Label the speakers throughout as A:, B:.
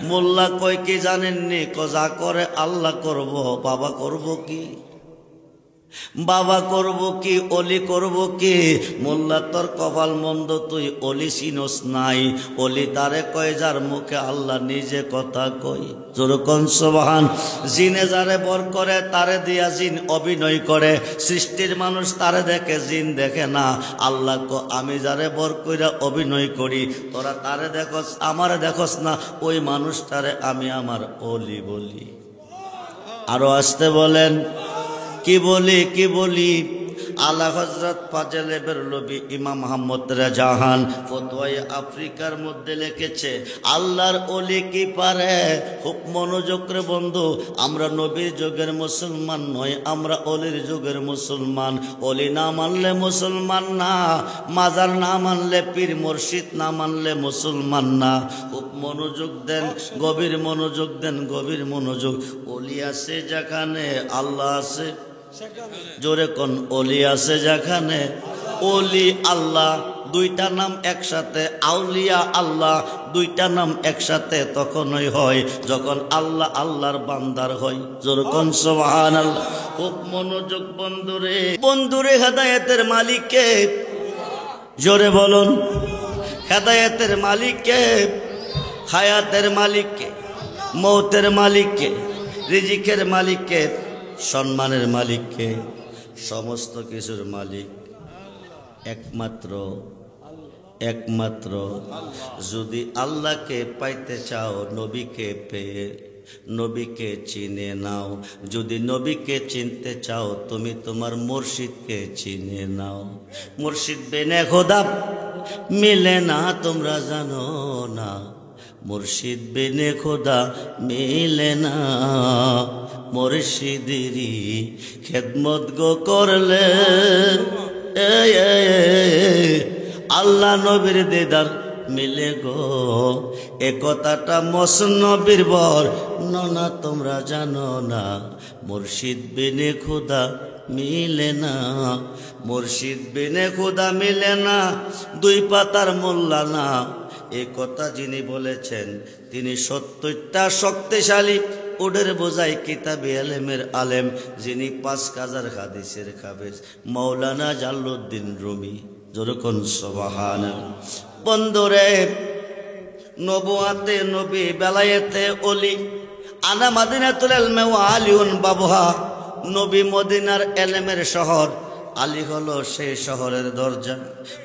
A: মোল্লা কয় কি জানেননি, যা করে আল্লাহ করব, বাবা করব কি, বাবা করব কি, অলি করব কি? মোল্লা তোর কপাল মন্দ, তুই অলি চিনস নাই। অলি তারে কয় যার মুখে আল্লাহ নিজে কথা কই। যেরকম সুবহান। জিনে যারে বর করে তারে দিয়া জিন অভিনয় করে। সৃষ্টির মানুষ তারে দেখে, জিন দেখে না। আল্লাহ আমি যারে বর কইরা অভিনয় করি, তোরা তারে দেখস, আমারে দেখস না, ওই মানুষটারে আমি আমার অলি বলি। আরো আসতে বলেন, কি বলি, কি বলি? আলা হযরত ফাজলে বেরলভী ইমাম মুহাম্মদ রাজাহান ফতোয়ায়ে আফ্রিকার মধ্যে লিখেছে, আল্লাহর ওলি কি পারে? খুব মনোযোগ রে বন্ধু, আমরা নবীর যুগের মুসলমান নয়, আমরা অলির যুগের মুসলমান। অলি না মানলে মুসলমান না, মাজার না মানলে, পীর মুর্শিদ না মানলে মুসলমান না। খুব মনোযোগ দেন, গভীর মনোযোগ দেন, গভীর মনোযোগ। অলি আছে যেখানে আল্লাহ আছে, জোরে কোন, অলি আছে যেখানে, অলি আল্লাহ দুইটা নাম একসাথে, আউলিয়া আল্লাহ দুইটা নাম একসাথে তখনই হয় যখন আল্লাহ আল্লাহর বান্দার হয়। জোরে কোন সুবহানাল্লাহ। খুব মনোযোগ বন্ধুরে, বন্ধুরে, হেদায়েতের মালিক কে? জোরে বলুন, হেদায়েতের মালিক কে? হায়াতের মালিক কে? মৌতের মালিক কে? রিজিকের মালিক কে? সম্মানের মালিক কে? সমস্ত কিছুর মালিক একমাত্র, একমাত্র। যদি আল্লাহকে পাইতে চাও, নবীকে পেয়ে নবীকে চিনে নাও। যদি নবীকে চিনতে চাও, তুমি তোমার মুর্শিদকে চিনে নাও। মুর্শিদ বিনে খোদা মিলে না, তোমরা জানো না। মুর্শিদ বিনে খোদা মিলে না। মুর্শিদেরই খেদমত গো করলে আল্লাহ নবীর দিদার মিলে গো। এ কথাটা মসনবীর বর না, তোমরা জানো না। মুর্শিদ বিনে খোদা মিলে না, মুর্শিদ বিনে খোদা মিলে না। দুই পাতার মোল্লা না, এ কথা যিনি বলেছেন তিনি 70টা শক্তিশালী ওডের বোঝাই কিতাবে আলেমের আলেম, যিনি 5000 হাদিসের হাফেজ, মাওলানা জালালউদ্দিন রুমি। যেরকম সুবহানাল্লাহ। বন্ধুরে, নবুয়াতে নবী, বেলায়েতে অলি, আনা মাদিনাতুল ইলমি ওয়া আলিউন বাবুহা। নবী মদিনার এলেমের শহর, আলী হলো সেই শহরের দরজা।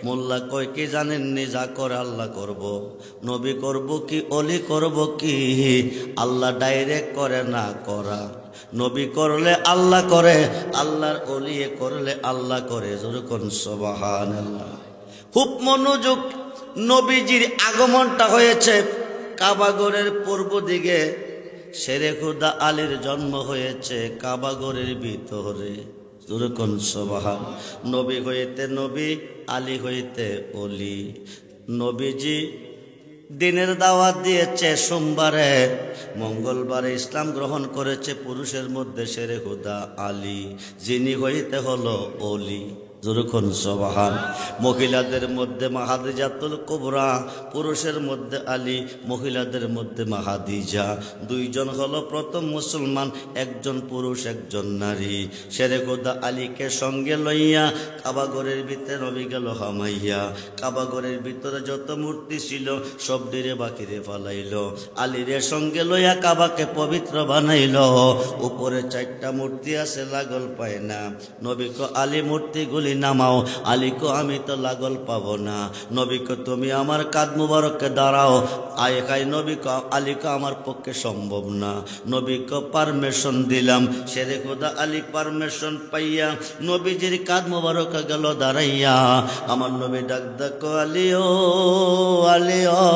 A: মোল্লা কয় কি জানেননি, যা করে আল্লাহ করব। নবী করব কি, অলি করব কি? আল্লাহ ডাইরেক্ট করে না করা। নবী করলে আল্লাহ করে, আল্লাহর অলি করলে আল্লাহ করে। যেরকম সুবহানাল্লাহ। খুব মনোযোগ। নবীজির আগমনটা হয়েছে কাবাগরের পূর্ব দিকে। শেরে খুদা আলীর জন্ম হয়েছে কাবাগরের ভিতরে। যেরকম সুবহান। নবী হইতে নবী, আলী হইতে অলি। নবীজি দিনের দাওয়াত দিয়েছে সোমবারে, মঙ্গলবারে ইসলাম গ্রহণ করেছে পুরুষের মধ্যে শেরে খুদা আলী, যিনি হইতে হলো অলি। যেরকম সুবহান। মহিলাদের মধ্যে মাহাদিজাতুল কুবরা, পুরুষের মধ্যে আলী, মহিলাদের মধ্যে মাহাদিজা। দুইজন হলো প্রথম মুসলমান, একজন পুরুষ একজন নারী। শেরে খুদা আলীকে সঙ্গে লইয়া কাবাগরের ভিতরে নবী গেল হামাইয়া। কাবাগরের ভিতরে যত মূর্তি ছিল সব ডিরে বাকিরে ফালাইল। আলীরে সঙ্গে লইয়া কাবাকে পবিত্র বানাইল। উপরে 4টা মূর্তি আছে, লাগল পায় না। নবী কো আলী মূর্তিগুলি নামাও। আলী কো আমি তো লাগল পাবো না। নবী কো তুমি আমার কাঁধ মুবারককে দাঁড়াও। নবী কো আলী কো আমার পক্ষে সম্ভব না। নবী কো পারমিশন দিলাম। শেরে খুদা আলী পারমিশন পাইয়া নবীজির কাঁধ মুবারক গেল দাঁড়াইয়া। আমার নবী ডাক ডাকো, আলী ও আলী ও,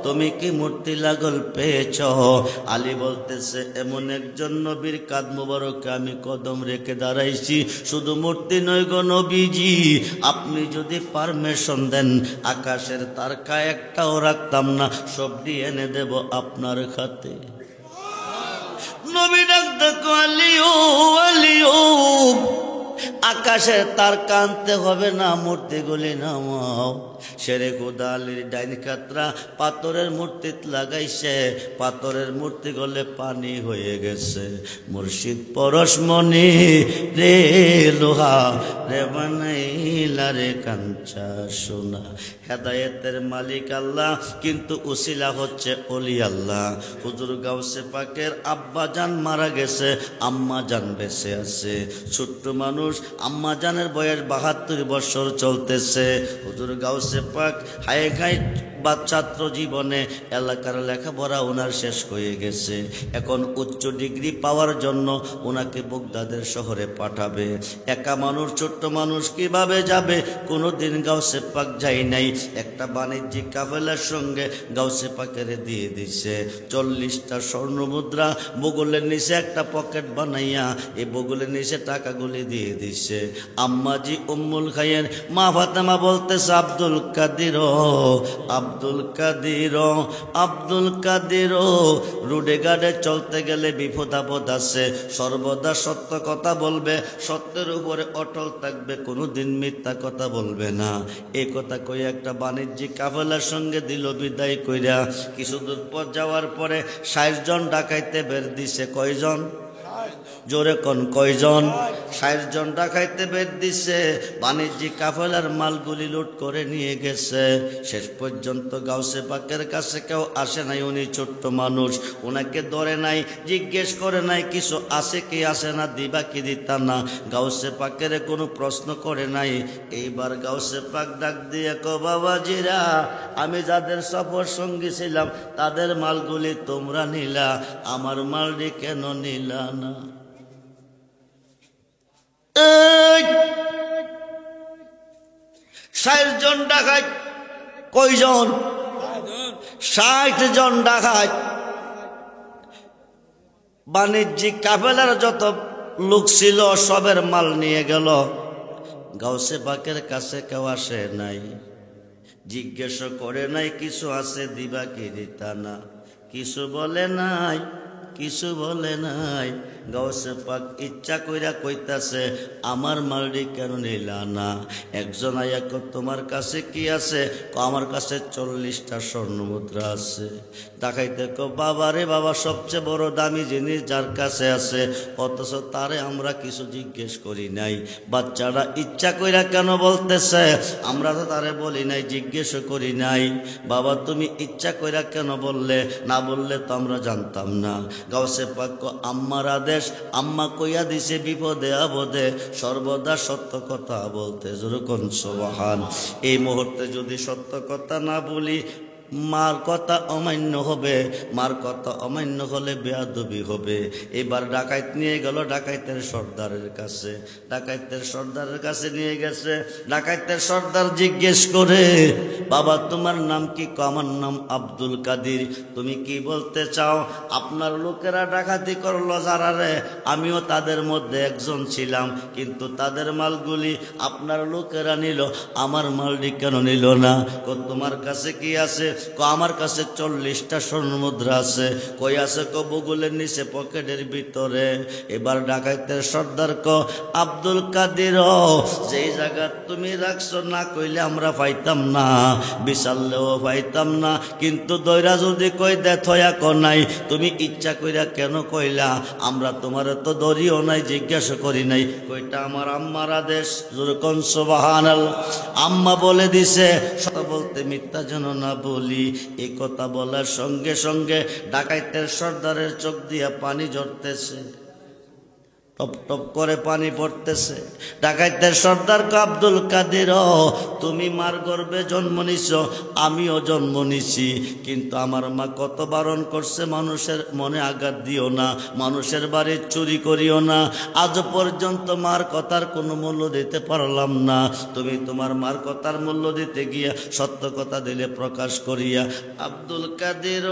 A: তুমি কি মূর্তি লাগল পেয়েছ? আলী বলতেছে, এমন একজন নবীর কাঁধ মুবারকে আমি কদম রেখে দাঁড়াইছি। শুধু মূর্তি নয় গো নবীজি, আপনি যদি পারমিশন দেন আকাশের তারকা একটাও রাখতাম না, সব দিয়ে এনে দেব আপনার খাতে। নবী ডাক ডাকো, আলী ও আলী ও, আকাশের তার কানতে হবে না, মূর্তিগুলি নামাও। শেরে খুদা আলীর ডাইন কাতরা পাথরের মূর্তি লাগাইছে, পাথরের মূর্তি গলে পানি হয়ে গেছে। মুর্শিদ পরশমণি রে লোহা রে বানাইলা রে কাঞ্চা সোনা। হেদায়েতের মালিক আল্লাহ, কিন্তু উসিলা হচ্ছে অলি আল্লাহ। হুজুর গাউসে পাকের আব্বা জান মারা গেছে, আম্মা জান বেঁচে আছে। ছোট্ট মানুষ, আম্মা জানের বয়স 72 বছর চলতেছে। হুজুর গাউসে পাক হায় খায় বা ছাত্র জীবনে এলাকার লেখাপড়া ওনার শেষ হয়ে গেছে। এখন উচ্চ ডিগ্রি পাওয়ার জন্য ওনাকে বগদাদের শহরে পাঠাবে। একা মানুষ, ছোট্ট মানুষ কিভাবে যাবে? কোনোদিন গাউসে পাক যাই নাই। একটা বাণিজ্যিক কাফেলার সঙ্গে গাউসে পাকের দিয়ে দিছে 40টা স্বর্ণ মুদ্রা, বগলের নিচে একটা পকেট বানাইয়া এই বগলের নিচে টাকাগুলি দিয়ে দিছে। আম্মাজি উম্মুল খায়ের মা ফাতেমা বলতেছে, আব্দুল কাদির, আব্দুল কাদির, আব্দুল কাদির, রোডে গাড়ে চলতে গেলে বিপদ আপদ আছে, সর্বদা সত্য কথা বলবে, সত্যের উপরে অটল থাকবে, কোনোদিন মিথ্যা কথা বলবে না। এই কথা কই একটা বাণিজ্যিক কাফেলার সঙ্গে দিল বিদায় কইরা। কিছু দূর পর যাওয়ার পরে 60 জন ডাকাইতে বের দিছে। কয়জন? জোরে কোন কয়জন? 60 জন ডাকাইতে বের দিছে। বাণিজ্যিক কাফেলার মালগুলি লুট করে নিয়ে গেছে। শেষ পর্যন্ত গাউসে পাকের কাছে কেউ আসে নাই। উনি ছোট্ট মানুষ, ওনাকে ধরে নাই, জিজ্ঞেস করে নাই কিছু আছে কি আছে না, দিবা কি দিতা না। গাউসে পাকের কোনো প্রশ্ন করে নাই। এইবার গাউসে পাক ডাক দিয়ে কো, বাবাজিরা, আমি যাদের সফর সঙ্গী ছিলাম তাদের মালগুলি তোমরা নিলা, আমার মালটি কেন নিলা না? 60 জন ডাকাত। কয়জন? 60 জন ডাকাত। বাণিজ্যিক কাফেলার যত লোক ছিল সবের মাল নিয়ে গেল। গাউসে পাকের কাছে কেউ আসে নাই, জিজ্ঞেস করে নাই কিছু আছে দিবা কি দিতা না, কিছু বলে নাই, কিছু বলে নাই। গাউসে পাক ইচ্ছা কইরা কইতাছে, আমার মালডি কেন নিলা না? একজন আয়া কো, তোমার কাছে কি আছে? আমার কাছে 40টা স্বর্ণ মুদ্রা আছে। দেখাইতে কো, বাবা রে বাবা, সবচেয়ে বড় দামি জিনিস যার কাছে আছে, অথচ তারে আমরা কিছু জিজ্ঞেস করি নাই। বাচ্চারা ইচ্ছা কইরা কেন বলতেছে, আমরা তো তারে বলি নাই, জিজ্ঞেস করি নাই। বাবা তুমি ইচ্ছা কইরা কেন বললে? না বললে তো আমরা জানতাম না। গাউসে পাক কো, আম্মার আদেশ, আম্মা কইয়া দিছে বিপদে আপদে সর্বদা সত্য কথা বলতে। যেরকম সুবহান। এই মুহূর্তে যদি সত্য কথা না বলি, মার কথা অমান্য হবে, মার কথা অমান্য হলে বেয়াদবি হবে। এবার ডাকাইত নিয়ে গেল ডাকাইতের সর্দারের কাছে। ডাকাইতের সর্দারের কাছে নিয়ে গেছে। ডাকাইতের সর্দার জিজ্ঞেস করে, বাবা তোমার নাম কি? আমার নাম আব্দুল কাদির। তুমি কি বলতে চাও? আপনার লোকেরা ডাকাতি করলো যারা রে, আমিও তাদের মধ্যে একজন ছিলাম, কিন্তু তাদের মালগুলি আপনার লোকেরা নিল, আমার মালটি কেন নিল না? তোমার কাছে কি আছে? আমার কাছে 40টা স্বর্ণ মুদ্রা আছে। কই আছে? বগলের নিচে পকেটের ভিতরে। এবার ডাকাইতের সর্দার ক, আব্দুল কাদির, যেই জায়গা তুমি রাখছো না কইলে আমরা পাইতাম না, বিচারলেও পাইতাম না, কিন্তু দৈরা যদি কই দে থয়া ক নাই, তুমি ইচ্ছা কইরা কেন কইলা? আমরা তোমার তো দরিও নাই, জিজ্ঞাসা করি নাই। কইটা আমার আম্মার আদেশ। যেরকম সুবহানাল্লাহ। আম্মা বলে দিছে, সত্য বলতে মিথ্যা যেন না বলি। এই কথা বলার সঙ্গে সঙ্গে ডাকাইতের সর্দারের চোখ দিয়া পানি ঝরতেছে, টপ টপ করে পানি পড়তেছে। ডাকাইতের সর্দার আব্দুল কাদির, তুমি মার গর্ভে জন্ম নিছ, আমিও জন্ম নিছি, কিন্তু আমার মা কত বারণ করছে, মানুষের মনে আঘাত দিও না, মানুষের বাড়ি চুরি করিও না। আজ পর্যন্ত মার কথার কোনো মূল্য দিতে পারলাম না। তুমি তোমার মার কথার মূল্য দিতে গিয়া সত্য কথা দিলে প্রকাশ করিয়া। আব্দুল কাদির,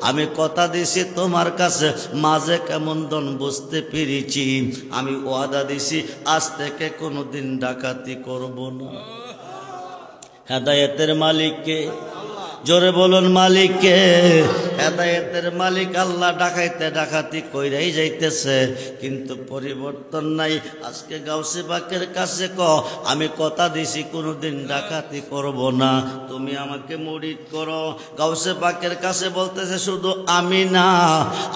A: আমি কথা দিছি তোমার কাছে, মাঝে কেমন দন বুঝতে পেরেছি। আমি ওয়াদা দিছি আজ থেকে কোনোদিন ডাকাতি করব না। হেদায়েতের মালিককে, জোরে বলুন মালিককে। হেদায়েতের মালিক আল্লাহ ডাকাইতে ডাকাতি কইরাই যাইতেছে, কিন্তু পরিবর্তন নাই। আজকে গাউসে পাকের কাছে আমি কথা দিছি কোনোদিন ডাকাতি করব না, তুমি আমাকে মুরিদ করো। গাউসে পাকের কাছে বলতেছে শুধু আমি না,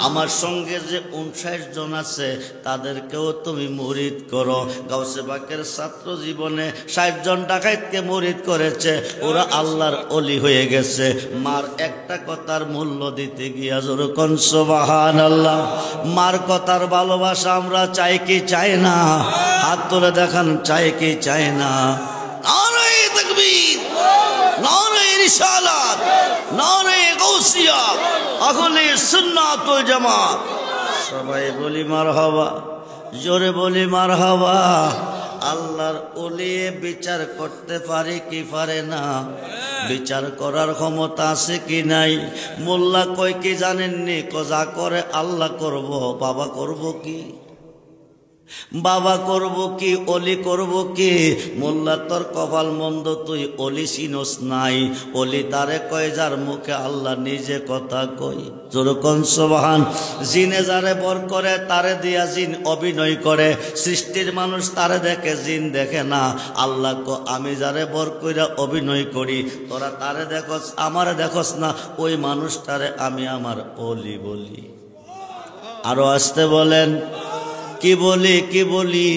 A: আমার সঙ্গে যে 59 জন আছে তাদেরকেও তুমি মুরিদ করো। গাউসে পাকের ছাত্র জীবনে 60 জন ডাকাইতকে মুরিদ করেছে, ওরা আল্লাহর ওলি হয়ে গেছে। মার একটা কথার মূল্য দিতে গিয়া যেরকম সুবহানাল্লাহ। মার কথার ভালোবাসা আমরা চাই কি চাই না? হাত তুলে দেখান, চাই কি চাই না? নারে তাকবীর, নারে রিসালাত, নারে গাউসিয়া, আহলে সুন্নাত ওয়াল জামাত। সবাই বলি মারহাবা, জোরে বলি মারহাবা। আল্লাহর ওলি বিচার করতে পারে কি পারে না? বিচার করার ক্ষমতা আছে কি নাই? মোল্লা কই কি জানেননি? যা করে আল্লাহ করব, বাবা করব কি? বাবা করব কি? অলি করব কি? মোল্লা তোর কপাল মন্দ, তুই অলি চিনস নাই। অলি তারে কয় যার মুখে আল্লাহ নিজে কথা কই। যেরকম সুবহান। জিনে যারে বর করে তারে দিয়া জিন অভিনয় করে। সৃষ্টির মানুষ তারে দেখে, জিন দেখে না। আল্লাহ আমি যারে বর কইরা অভিনয় করি, তোরা তারে দেখস, আমারে দেখস না। ওই মানুষটারে আমি আমার অলি বলি। আরো আসতে বলেন, কি বলি কি বলি?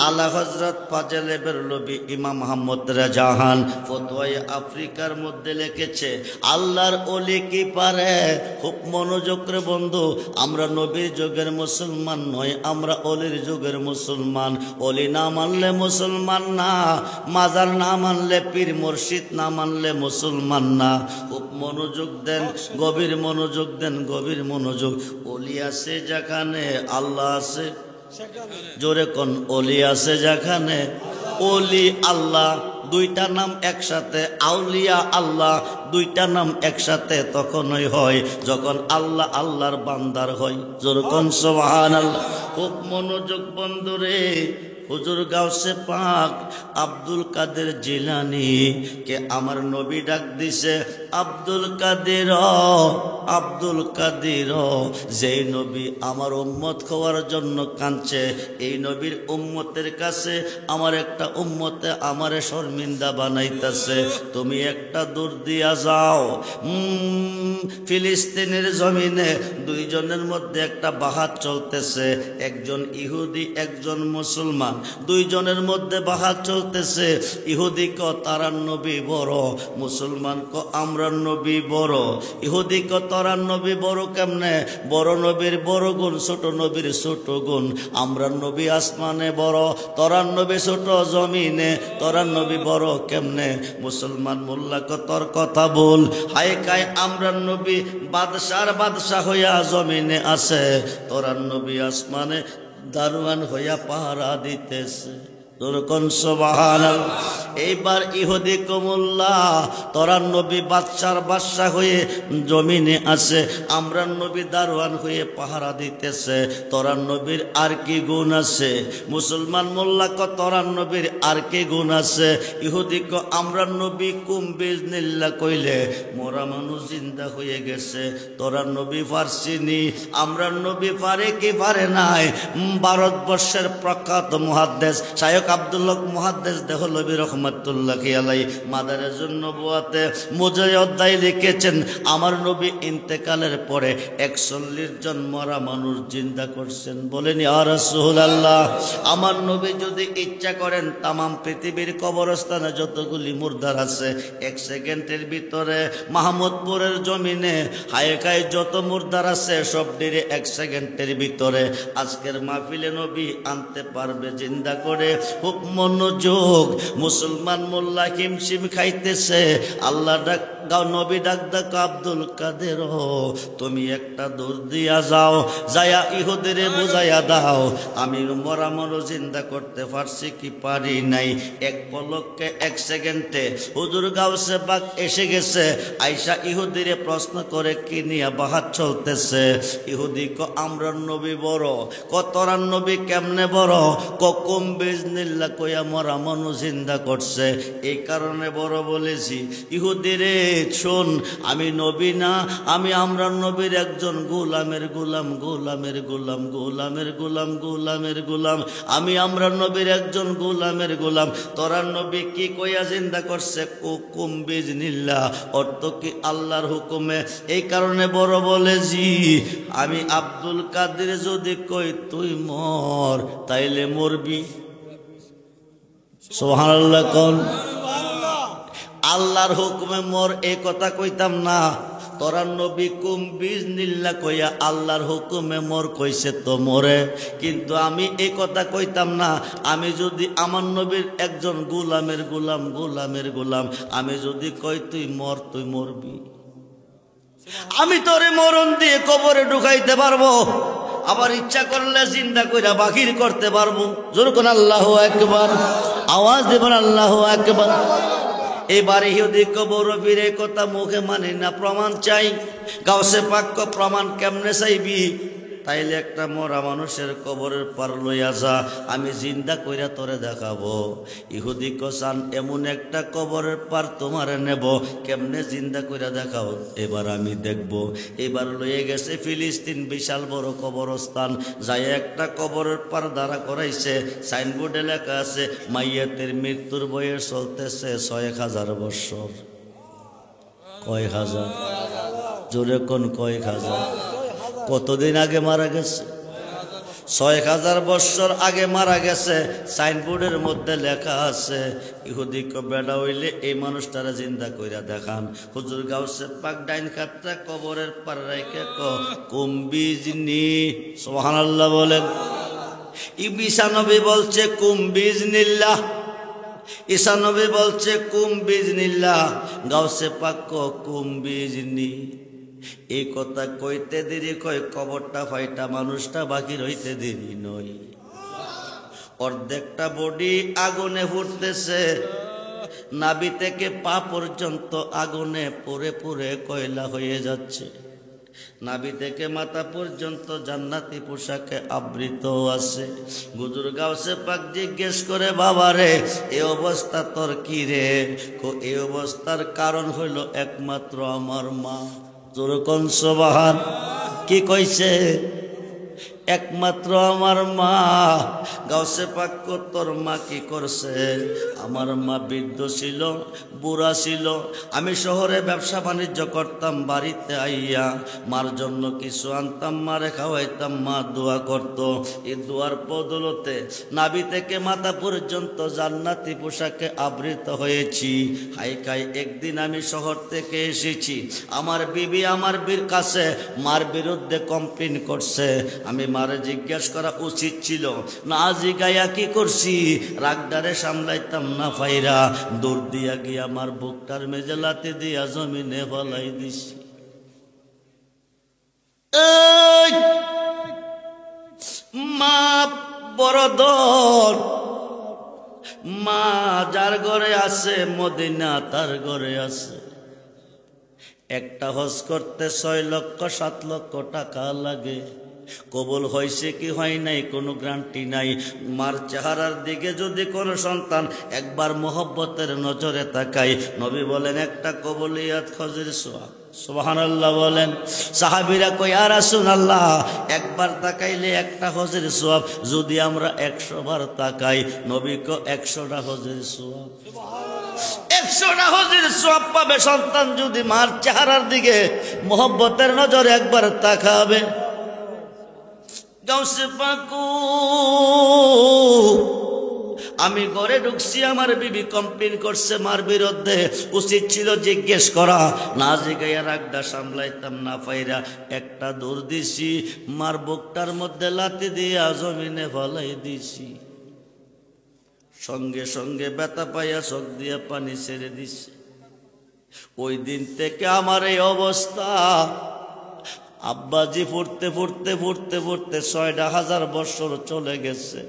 A: আলা হযরত ফাজলে বেরলভী ইমাম মুহাম্মদ রাজাহান ফতোয়ায়ে আফ্রিকার মধ্যে লিখেছে, আল্লাহর ওলি কি পারে? খুব মনোযোগ রে বন্ধু। আমরা নবীর যুগের মুসলমান নই, আমরা অলির যুগের মুসলমান। অলি না মানলে মুসলমান না, মাজার না মানলে পীর মুর্শিদ না মানলে মুসলমান না। খুব মনোযোগ দেন, গভীর মনোযোগ দেন, গভীর মনোযোগ। অলি আছে যেখানে আল্লাহ আছে, জোরে কোন অলি আছে যেখানে অলি আল্লাহ, দুইটা নাম একসাথে। আউলিয়া আল্লাহ দুইটা নাম একসাথে তখনই হয় যখন আল্লাহ আল্লাহর বান্দার হয়। জোরে কোন সুবহানাল্লাহ। খুব মনোযোগ বন্ধুরে। হুজুর গাউসে পাক আব্দুল কাদের জিলানী কে আমার নবী ডাক দিছে, আব্দুল কাদের, আব্দুল কাদের। যেই নবী আমার উম্মত হওয়ার জন্য কাঁদছে, এই নবীর উম্মতের কাছে আমার একটা উম্মতে আমারে শর্মিন্দা বানাইতেছে। তুমি একটা দূর দিয়া যাও। ফিলিস্তিনের জমিনে দুইজনের মধ্যে একটা বাহাত চলতেছে, একজন ইহুদি একজন মুসলমান। দুইজনের মধ্যে বাহাত চলতেছে। ইহুদি ক তারার নবী বড়, মুসলমান ক আমরার নবী বড়। ইহুদি ক তারার নবী বড় কেমনে? বড় নবীর বড় গুণ, ছোট নবীর ছোট গুণ। আমরার নবী আসমানে বড়, তরার নবী ছোট জমিনে। তরার নবী বড় কেমনে? মুসলমান মোল্লা ক তোর কথা বল। হায় কায় আমরার নবী বাদশার বাদশাহ হইয়া জমিনে আছে, তরার নবী আসমানে দারোয়ান হইয়া পাহারা দিতেছে। সুবহানাল্লাহ। এইবার ইহুদি কমুল্লাহ, তোরার নবী বাদশার বাদশা হয়ে জমিনে আছে, আমরার নবী দারোয়ান হয়ে পাহারা দিতেছে। তোরার নবীর আর কি গুণ আছে? মুসলমান মোল্লা ক তোরার নবীর আর কি গুণ আছে? ইহুদি ক আমরার নবী কুম বিজনিল্লাহ কইলে মোরা মানুষ জিন্দা হয়ে গেছে। তোরার নবী ফারসিনি, আমরার নবী পারে কি পারে নাই? ভারতবর্ষের প্রখ্যাত মুহাদ্দিস শায়খ আব্দুল হক মুহাদ্দিস দেহলভী রহমাতুল্লাহি আলাইহি মাদারেজুন নবুয়াতে মুজাই অধ্যায় লিখেছেন, আমার নবী ইন্তেকালের পরে 41 জন মরা মানুষ জিন্দা করছেন। বলেন ইয়া রাসূলুল্লাহ। আমার নবী যদি ইচ্ছা করেন তামাম পৃথিবীর কবরস্থানে যতগুলি মুর্দার আছে 1 সেকেন্ডের ভিতরে মাহমুদপুরের জমিনে হায়কায় যত মুর্দার আছে সব ডিরে 1 সেকেন্ডের ভিতরে আজকের মাহফিলে নবী আনতে পারবে জিন্দা করে। খুব মনোযোগ। মুসলমান মোল্লা হিমশিম খাইতেছে। আল্লাহ ডাক দাও, নবী ডাক দাও, আব্দুল কাদের তুমি একটা দূর দিয়া যাও, যায়া ইহুদিরে বুঝাইয়া দাও আমি মরা মনো জিন্দা করতে পারছি কি পারি নাই। 1 পলকে 1 সেকেন্ডে হুজুর গাউসে পাক এসে গেছে। আইসা ইহুদিরে প্রশ্ন করে কি নিয়ে বাহাত চলতেছে? ইহুদি ক আমরার নবী বড়। ক তোরার নবী কেমনে বড়? ক কুম বিজনিল্লাহ কইয়া মরা মনো জিন্দা করছে, এই কারণে বড় বলেছি। ইহুদিরে শোন, আমি নবী না, আমরা নবীর একজন গোলামের গোলাম, গোলামের গোলাম, গোলামের গোলাম, গোলামের গোলাম। আমরা নবীর একজন গোলামের গোলাম। তোরা নবী কি কইয়া জিন্দা করছে? কুকুম বিজনিল্লাহ, অর্থ কি আল্লাহর হুকুমে। এই কারণে বড় বলে জি, আমি আব্দুল কাদের যদি কই তুই মর, তাইলে মরবি। সুবহানাল্লাহ কোন? আল্লাহর হুকুমে মর, এই কথা কইতাম না। তোরা নবী কুম বিজনিল্লাহ কইয়া আল্লাহর হুকুমে মর কইছে তো মরে, কিন্তু আমি এই কথা কইতাম না। আমি যদি আমার নবীর একজন গোলামের গোলাম, গোলামের গোলাম, আমি যদি কই তুই মর, তুই মরবি। আমি তোরে মরণ দিয়ে কবরে ঢুকাইতে পারবো, আবার ইচ্ছা করলে জিন্দা কইরা বাহির করতে পারবো। জোর কোন আল্লাহু আকবার, আওয়াজ দেবেন আল্লাহু আকবার। এবারে ইহুদি কবর ফিরে কথা মুখে মানে না, প্রমাণ চাই। গাউসে পাক প্রমাণ কেমনে চাইবি? তাইলে একটা মরা মানুষের কবরের পার লইয়া যা, আমি জিন্দা কইরা তোরে দেখাবো। ইহুদি কসান এমন একটা কবরের পার তোমারে নেব, কেমনে জিন্দা কইরা দেখাও, এবার আমি দেখব। এবার লইয়ে গেছে ফিলিস্তিন, বিশাল বড় কবরস্থান। যাই একটা কবরের পার দাঁড়া করাইছে, সাইনবোর্ডে লেখা আছে মাইয়াতের মৃত্যুর বয়স চলতেছে ৬,০০০ বৎসর। কয় হাজার? জোরে কোন কয় হাজার? কতদিন আগে মারা গেছে? ৬,০০০ বৎসর আগে মারা গেছে। সাইনবোর্ডের মধ্যে লেখা আছে, ইহুদি বেড়া হইলে এই মানুষটারা জিন্দা কইরা দেখান। হুজুর গাউসে পাক ডাইন খাতটা কবরের পার রাইখে কুম্বিজনি, সুবহানাল্লাহ বলেন। ঈসা নবী বলছে কুম্বিজনিল্লাহ, ঈসা নবী বলছে কুম্বিজনিল্লাহ, গাউসে পাক কুম্বিজনি। এই কথা কইতে দেরি কয়, কবরটা ফাইটা মানুষটা বাকি রইতে দেরি নয়। অর্ধেকটা বডি আগুনে ফুটতেছে, নাভি থেকে পা পর্যন্ত আগুনে পুড়ে পুড়ে কয়লা হয়ে যাচ্ছে। নাভি থেকে মাথা পর্যন্ত জান্নাতি পোশাকে আবৃত আছে। হুজুর গাউসে পাক জিজ্ঞেস করে, বাবারে এই অবস্থা তোর কি রে? এই অবস্থার কারণ হইল একমাত্র আমার মা। যেরকম সুবহান, কি কইছে? একমাত্র আমার মা। গাউসে পাক তোর মা কি করছে? আমার মা বৃদ্ধ ছিল, বুড়া ছিল। আমি শহরে ব্যবসা বাণিজ্য করতাম, বাড়িতে আইয়া মার জন্য কিছু আনতাম, মারে খাওয়াইতাম, মা দোয়া করত। এই দোয়ার বদলতে নাভি থেকে মাথা পর্যন্ত জান্নাতি পোশাকে আবৃত হয়েছি। হাইকাই একদিন আমি শহর থেকে এসেছি, আমার বিবি আমার বীর কাছে মার বিরুদ্ধে কমপ্লেন করছে। আমি মারে জিজ্ঞাসা করা উচিত ছিল, না জিগাইয়া কি করছি? রাগডারে সামলাইতাম না ফাইরা, দূর দিয়া গিয়া আমার বুকটার মেজে লাথি দিয়া জমিনে ফলাই দিছি। মা বড় দর, মা যার ঘরে আছে মদিনা তার ঘরে আছে। একটা হজ করতে ৬,০০,০০০-৭,০০,০০০ টাকা লাগে। কবুল হয়েছে কি হয় নাই কোনো গ্যারান্টি নাই। মার চেহারার দিকে যদি কোনো সন্তান একবার মোহব্বতের নজরে তাকায়, নবী বলেন একটা কবুলিয়াত হজের সওয়াব। সুবহানাল্লাহ বলেন। সাহাবীরা কই, ইয়া রাসূলুল্লাহ একবার তাকাইলে একটা হজের সওয়াব, যদি আমরা ১০০ বার তাকাই, নবী কো ১০০টা হজের সওয়াব। ১০০টা হজের সওয়াব পাবে সন্তান যদি মার চেহারার দিকে মোহব্বতের নজরে একবার তাকাবে। গাউসে পাক, আমি ঘরে ঢুকছি, আমার বিবি কমপ্লেন করছে মার বিরুদ্ধে। উচিত ছিল জিজ্ঞেস করা, না জিগাইয়া রাগডা সামলাইতাম না পাইরা একটা দৌড় দিছি, মার বুকটার মধ্যে লাথি দিয়া জমিনে ফলাই দিছি। সঙ্গে সঙ্গে ব্যথা পাইয়া চোখ দিয়া পানি ছেড়ে দিছে। ওই দিন থেকে আমার এই অবস্থা। আব্বাজি ফুটতে ফুটতে ফুটতে ফুটতে ৬,০০০ বৎসর চলে গেছে।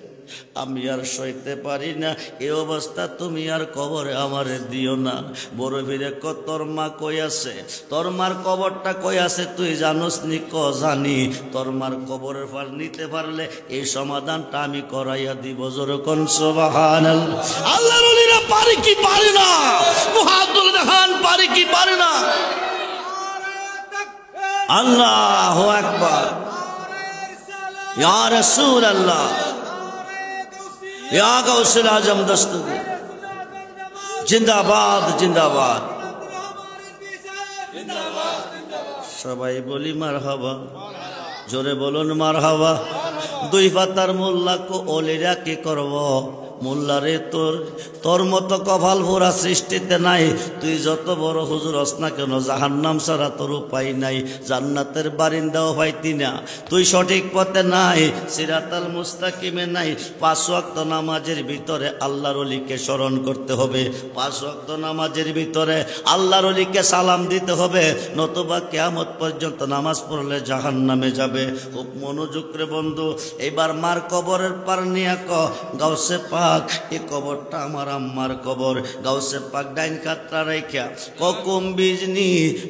A: আমি আর সইতে পারি না, এই অবস্থা তুমি আর কবরে আমারে দিও না। বড় ফিরে ক তোর মা কই আছে, তোর মার কবরটা কই আছে তুই জানোস নি? ক জানি। তোর মার কবরের পার নিতে পারলে এই সমাধানটা আমি করাইয়া দিব। জোরে কোন সুবহানাল্লাহ। আল্লাহর ওলিরা পারে কি পারে না? মুহাদ্দুল দেখান পারে কি পারে না? আল্লাহু আকবার। ইয়া রাসূলুল্লাহ, ইয়া গাউসুল আজম দস্তগীর, জিন্দাবাদ জিন্দাবাদ। সবাই বলি মারহাবা, জোরে বলুন মারহাবা। দুই পাতার মোল্লা কো ওলিরা কি করব? মোল্লা রে তোর মতো কপাল ভরা সৃষ্টিতে নাই। তুই যত বড় হুজুর হস না কেন, জাহান্নাম ছাড়া তোর উপায় নাই, জান্নাতের বারিন্দাও পাইতি না। তুই সঠিক পথে নাই, সিরাতাল মুস্তাকিমে নাই। 5 ওয়াক্ত নামাজের ভিতরে আল্লাহর ওলিকে স্মরণ করতে হবে, 5 ওয়াক্ত নামাজের ভিতরে আল্লাহর ওলিকে সালাম দিতে হবে, নতুবা কিয়ামত পর্যন্ত নামাজ পড়লে জাহান্নামে যাবে। খুব মনোযোগ রে বন্ধু। এবার মার কবরের পার নিয়ে ক গাউসে পাক, এই কবরটা আমার আম্মার কবর। গাউসে পাক ডাইন কাতরা রেখা কম বিজনি,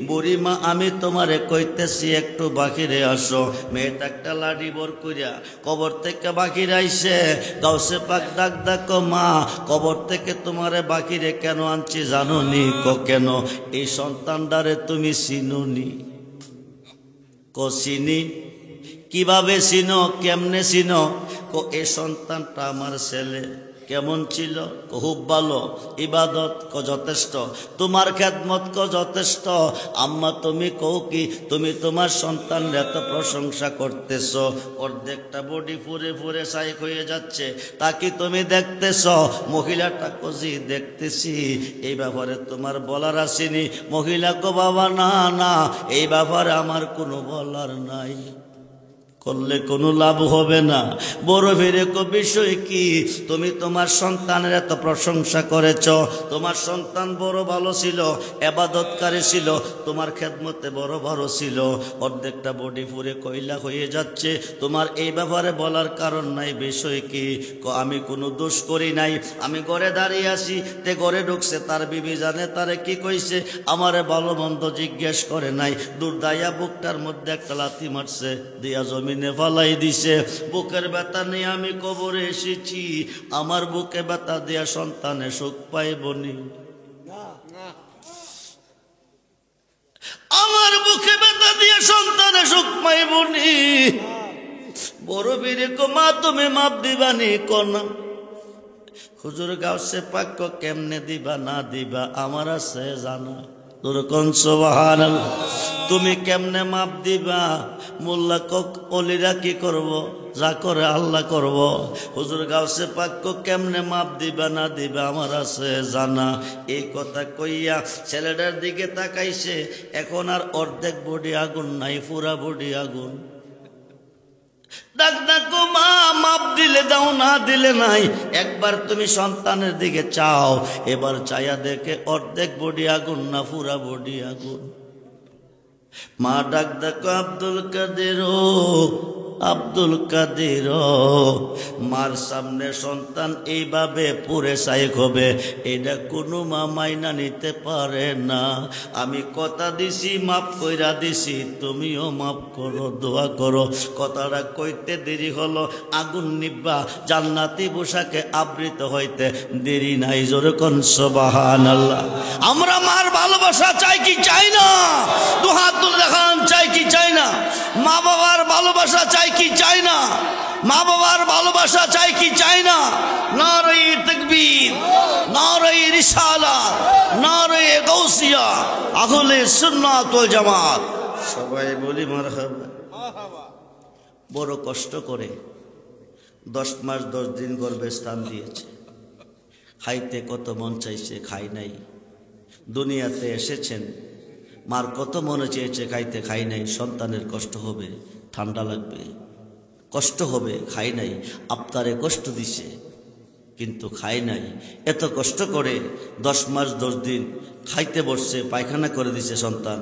A: বুড়ি মা আমি তোমারে কইতেছি একটু বাকিরে আসো। মেয়েটা একটা লাডি বর কইরা কবর থেকে বাকিরে আইছে। গাউসে পাক ডাক ডাক মা, কবর থেকে তোমারে বাকিরে কেন আনছি জানো নি? কেন? এই সন্তানটারে তুমি চিনুনি? চিনি। কিভাবে চিনো? কেমনে চিনো? এই সন্তানটা আমার ছেলে। কেমন ছিল? খুব ভালো, ইবাদত যথেষ্ট, তোমার খেদমত যথেষ্ট। আম্মা তুমি কও কি? তুমি তোমার সন্তানের এত প্রশংসা করতেছ, অর্ধেকটা বডি ফুরে ফুরে সাইক হয়ে যাচ্ছে, তাকে তুমি দেখতেছ। মহিলাটা কজি দেখতেছি। এই ব্যাপারে তোমার বলার আসেনি? মহিলা কো বাবা না না, এই ব্যাপারে আমার কোনো বলার নাই, করলে কোনো লাভ হবে না। বড় ফিরে কো বিষয় কি? তুমি তোমার সন্তানের এত প্রশংসা করেছ, তোমার সন্তান বড় ভালো ছিল, ইবাদতকারী ছিল, তোমার খেদমতে বড় ভালো ছিল, অর্ধেকটা বডি পুরে কয়লা হয়ে যাচ্ছে, তোমার এই ব্যাপারে বলার কারণ নাই। বিষয় কি? আমি কোনো দোষ করি নাই, আমি ঘরে দাঁড়িয়ে আছি, তে ঘরে ঢুকছে, তার বিবি জানে তারে কি কইছে, আমারে ভালো মন্দ জিজ্ঞেস করে নাই। দূর দাইয়া বুকটার মধ্যে একটা লাথি মারছে, দিয়া জমি ফালাই দিছে। বুকের ব্যথা নিয়ে আমি কবরে এসেছি, আমার বুকে ব্যথা দিয়া সন্তানে সুখ পাইবনি। আমার বুকে ব্যথা দিয়া সন্তানে সুখ পাইবনি। বড় বীরে কো মা তুমি মাপ দিবানি? কোন হুজুর গাউসে পাক কেমনে দিবা না দিবা আমার আছে জানা। তোরকন সুবহানাল্লাহ। তুমি কেমনে মাপ দিবা? মোল্লা কক ওলিরা কি করব? যা করে আল্লাহ করব। হুজুর গাউসে পাক কেমনে মাপ দিবা না দিবা আমার আছে জানা। এই কথা কইয়া ছেলেটার দিকে তাকাইছে, এখন আর অর্ধেক বডি আগুন নাই, পুরা বডি আগুন। ডাক ডাকো মা, মাপ দিলে দাও, না দিলে নাই। একবার তুমি সন্তানের দিকে চাও, এবার চায়া দেখে অর্ধেক বডি আগুন না পুরা বডি আগুন। মা ডাক ডাকো আব্দুল কাদের, আব্দুল কাদের। মার সামনে সন্তান এইভাবে পুরে সাইক হবে, এটা কোনো মা মাইনা নিতে পারে না। আমি কথা দিছি, মাফ কইরা দিছি, তুমিও মাফ করো, দোয়া করো। কথাটা কইতে দেরি হলো, আগুন নিব্বা জান্নাতি পোশাকে আবৃত হইতে দেরি নাই। জোরে কোন সুবহানাল্লাহ। আমরা মার ভালোবাসা চাই কি চাই না? দু হাত তুলে দেখান, চাই কি চাই না? মা বাবার ভালোবাসা চাই কি চাই না? মা বাবার ভালোবাসা চাই কি চাই না? নারে তাকবীর, নারে রিসালাত, নারে গাউসিয়া, আহলে সুন্নাত ওয়াল জামাত। সবাই বলি মারহাবা। বড় কষ্ট করে 10 মাস 10 দিন গর্ভে স্থান দিয়েছে, খাইতে কত মন চাইছে, খাই নাই। দুনিয়াতে এসেছেন, মার কত মনে চেয়েছে খাইতে, খাই নাই। সন্তানের কষ্ট হবে, ঠান্ডা লাগবে, কষ্ট হবে, খাই নাই। আপনারে কষ্ট দিছে কিন্তু খাই নাই। এত কষ্ট করে 10 মাস 10 দিন খাইতে বসছে, পায়খানা করে দিছে সন্তান,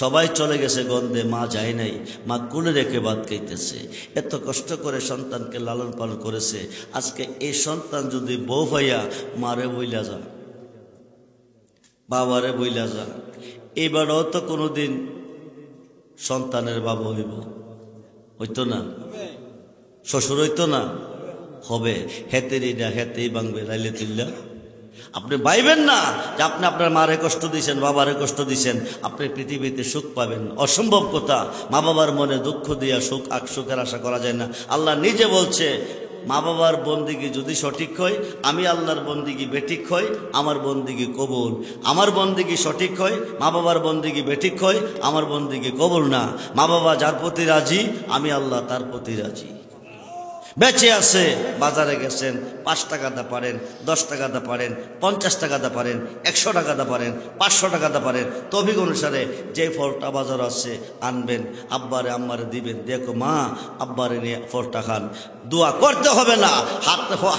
A: সবাই চলে গেছে গন্ধে, মা যায় নাই, মা কোলে রেখে ভাত খাইতেছে। এত কষ্ট করে সন্তানকে লালন পালন করেছে, আজকে এই সন্তান যদি বউ ভাইয়া মারে বইলা যা, বাবারে বইলা যা, এবারও তো কোনোদিন সন্তানের বাবা হইব, হইতো না? শ্বশুর হইতো না? হবে। হেতেরই না হেতেই ভাঙবে, লাইলে তুল্লা। আপনি ভাইবেন না যে আপনি আপনার মারে কষ্ট দিয়েছেন, বাবারে কষ্ট দিয়েছেন, আপনি পৃথিবীতে সুখ পাবেন, অসম্ভব কথা। মা বাবার মনে দুঃখ দিয়া সুখের আশা করা যায় না। আল্লাহ নিজে বলছে, মা বাবার বন্দিগি যদি সঠিক হয়, আমি আল্লাহর বন্দিগি বেঠিক হয়, আমার বন্দিগি কবুল। আমার বন্দিগি সঠিক হয়, মা বাবার বন্দিগি বেঠিক হয়, আমার বন্দিগি কবুল না। মা বাবা যার প্রতি রাজি, আমি আল্লাহ তার প্রতি রাজি। বেঁচে আছে, বাজারে গেছেন, 5 টাকা দা পারেন, 10 টাকা দা পারেন, 50 টাকা দা পারেন, 100 টাকা দা পারেন, 500 টাকা দা পারেন, তৌফিক অনুসারে যে ফলটা বাজার আছে আনবেন, আব্বারে আম্মারে দিবেন। দেখো মা, আব্বারে নিয়ে ফলটা খান। দোয়া করতে হবে না,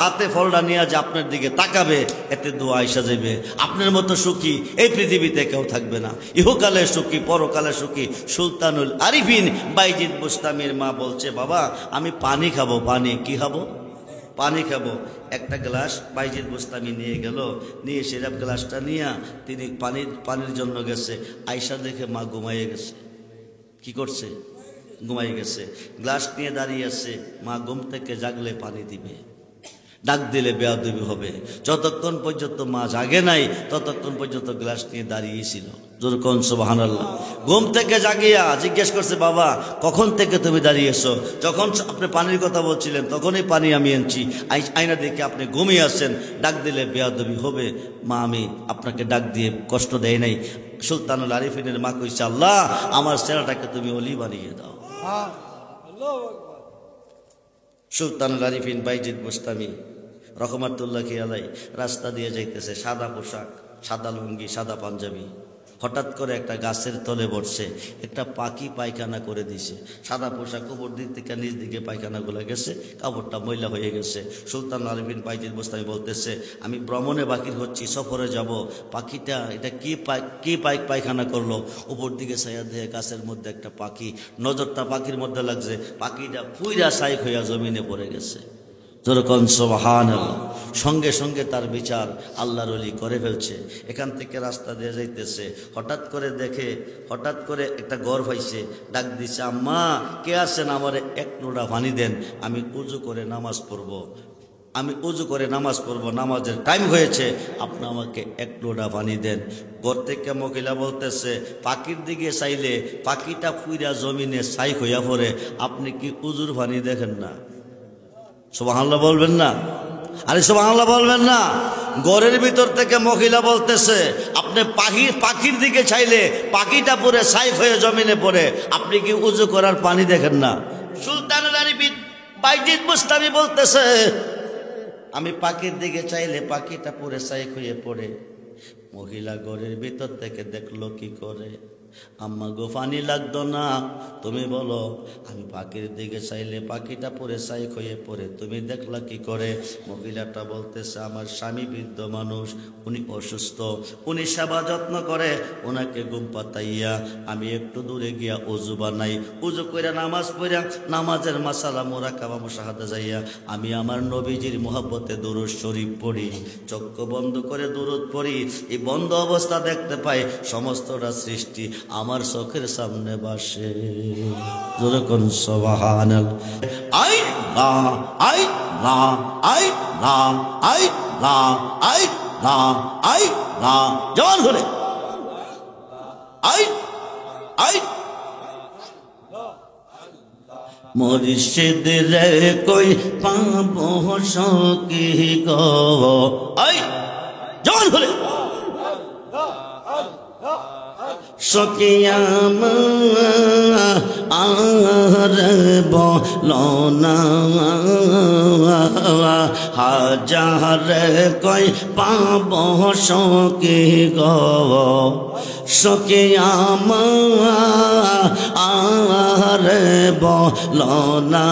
A: হাতে ফলটা নিয়ে যে আপনার দিকে তাকাবে, এতে দোয়া আইসা যাবে। আপনার মতো সুখী এই পৃথিবীতে কেউ থাকবে না। ইহকালে সুখী, পরকালে সুখী। সুলতানুল আরিফিন বাইজিদ বুস্তামির মা বলছে, বাবা আমি পানি খাবো। পানি কি খাবো? পানি খাবো। একটা গ্লাস বাইজিদ বুস্তামি নিয়ে গেল, নিয়ে সেরাপ গ্লাসটা নিয়ে তিনি পানির জন্য গেছে। আয়সা দেখে মা ঘুমাইয়ে গেছে। কি করছে? ঘুমাই গেছে। গ্লাস নিয়ে দাঁড়িয়ে আছে, মা ঘুম থেকে জাগলে পানি দিবে, ডাক দিলে বেয়াদবি হবে। যতক্ষণ পর্যন্ত মা জাগে নাই, ততক্ষণ পর্যন্ত গ্লাস নিয়ে দাঁড়িয়েছিল। যেরকম সুবহানাল্লাহ। ঘুম থেকে জাগিয়া জিজ্ঞেস করছে, বাবা কখন থেকে তুমি দাঁড়িয়েছো? যখন আপনি পানির কথা বলছিলেন তখনই পানি আমি আনছি। আয়না দেখে আপনি ঘুমিয়ে আসছেন, ডাক দিলে বেয়াদবি হবে। মা আমি আপনাকে ডাক দিয়ে কষ্ট দেয় নাই। সুলতানুল আরিফিনের মা কইছে, আল্লাহ আমার ছেলেটাকে তুমি অলি বানিয়ে দাও। সুলতানুল আরিফিন বাইজিদ বুস্তামি রহমাতুল্লাহি আলাইহি রাস্তা দিয়ে যাইতেছে, সাদা পোশাক, সাদা লুঙ্গি, সাদা পাঞ্জাবি। হঠাৎ করে একটা গাছের তলে বসছে, একটা পাখি পায়খানা করে দিছে। সাদা পোশাক, উপর দিক থেকে নিচ দিকে পায়খানাগুলো গেছে, কাপড়টা ময়লা হয়ে গেছে। সুলতান আরিফিন বাইজিদ বুস্তামি বলতেছে, আমি ভ্রমণে বাকির হচ্ছি, সফরে যাব, পাখিটা এটা কি পায়খানা করলো? উপর দিকে ছায়া দিয়ে গাছের মধ্যে একটা পাখি, নজরটা পাখির মধ্যে লাগছে, পাখিটা পুইরা সাইক হইয়া জমিনে পড়ে গেছে। যেরকম সুবহানাল্লাহ। সঙ্গে সঙ্গে তার বিচার আল্লাহর ওলি করে ফেলছে। এখান থেকে রাস্তা দিয়ে যাইতেছে, হঠাৎ করে দেখে, হঠাৎ করে একটা ঘর পাইছে, ডাক দিছে, আম্মা কে আছেন? আমারে এক লোটা পানি দেন, আমি উজু করে নামাজ পড়ব, আমি উজু করে নামাজ পড়ব, নামাজের টাইম হয়েছে, আপনি আমাকে এক লোটা পানি দেন। ঘর থেকে মহিলা বলতেছে, পাখির দিকে চাইলে পাখিটা পুইরা জমিনে ছাই হইয়া পড়ে, আপনি কি উজুর পানি দেখেন না? সুবহানাল্লাহ বলবেন না? আরে সুবহানাল্লাহ বলবেন না? ঘরের ভিতর থেকে মহিলা বলতেছে, আপনি পাখির দিকে চাইলে পাখিটা পুরে ছাই হয়ে জমিনে পড়ে, আপনি কি উজু করার পানি দেখেন না? সুলতানুল আরিফিন বাইজিদ বুস্তামি বলতেছে, আমি পাখির দিকে চাইলে পাখিটা পুরে ছাই হয়ে পড়ে। মহিলা ঘরের ভিতর থেকে দেখলো কি করে, আম্মা গো পানি লাগতো না, তুমি বলো। আমি পাখির দিকে চাইলে পাখিটা পরে ছাই হয়ে পড়ে, তুমি দেখলা কি করে? মহিলাটা বলতেছে, আমার স্বামী বৃদ্ধ মানুষ, উনি অসুস্থ, উনি সেবা যত্ন করে, ওনাকে ঘুম পাতাইয়া আমি একটু দূরে গিয়া উজু বানাই, উজু কইরা নামাজ পড়া, নামাজের মাসালা মুরাকাবা মুশাহাদা যাইয়া আমি আমার নবীজির মহব্বতে দুরূদ শরীফ পড়ি, চক্ষু বন্ধ করে দুরূদ পড়ি। এই বন্ধ অবস্থা দেখতে পাই সমস্তটা সৃষ্টি আমার চোখের সামনে বাসে। যেরকম সুবহানাল্লাহ। আই লা আই লা আই লা আই লা আই লা আই লা, জবান খুলে আই আই। মুর্শিদ রে কই পাবো সকি গো, আই জবান খুলে সকিয়াম আর বলনা হাজার কই পাব সকি গো, সকিয়াম আর বলনা।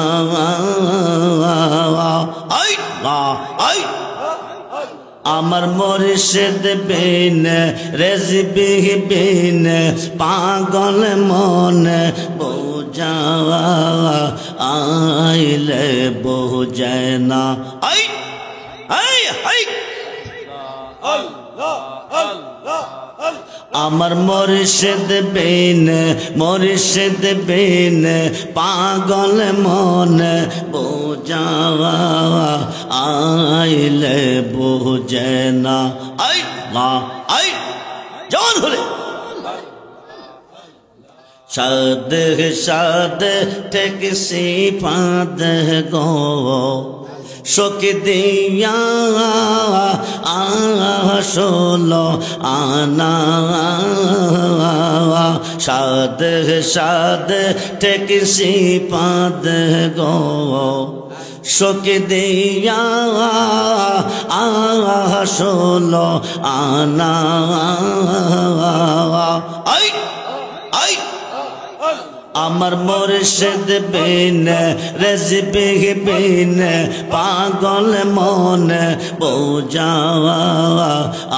A: আই লা আই আমার মুর্শিদ বিন রেজবি বিন পাগল মন বোঝা আইলে বোঝে না আই আই আই আল্লাহ আল্লাহ আমার মুর্শিদ বিন পাগল মন বোঝা আইলে বোঝে না আই মা আই জওয়ান হলে সাদ সাদ টেকসি ফাদ গো শোক দিয়া আসলো আনা সাদ সাদ টেকসি পাদ গো শোক দিয়া আসলো আনা আই আই আমার মুর্শিদ বিন রেজবি বিন পাগল মন বোঝা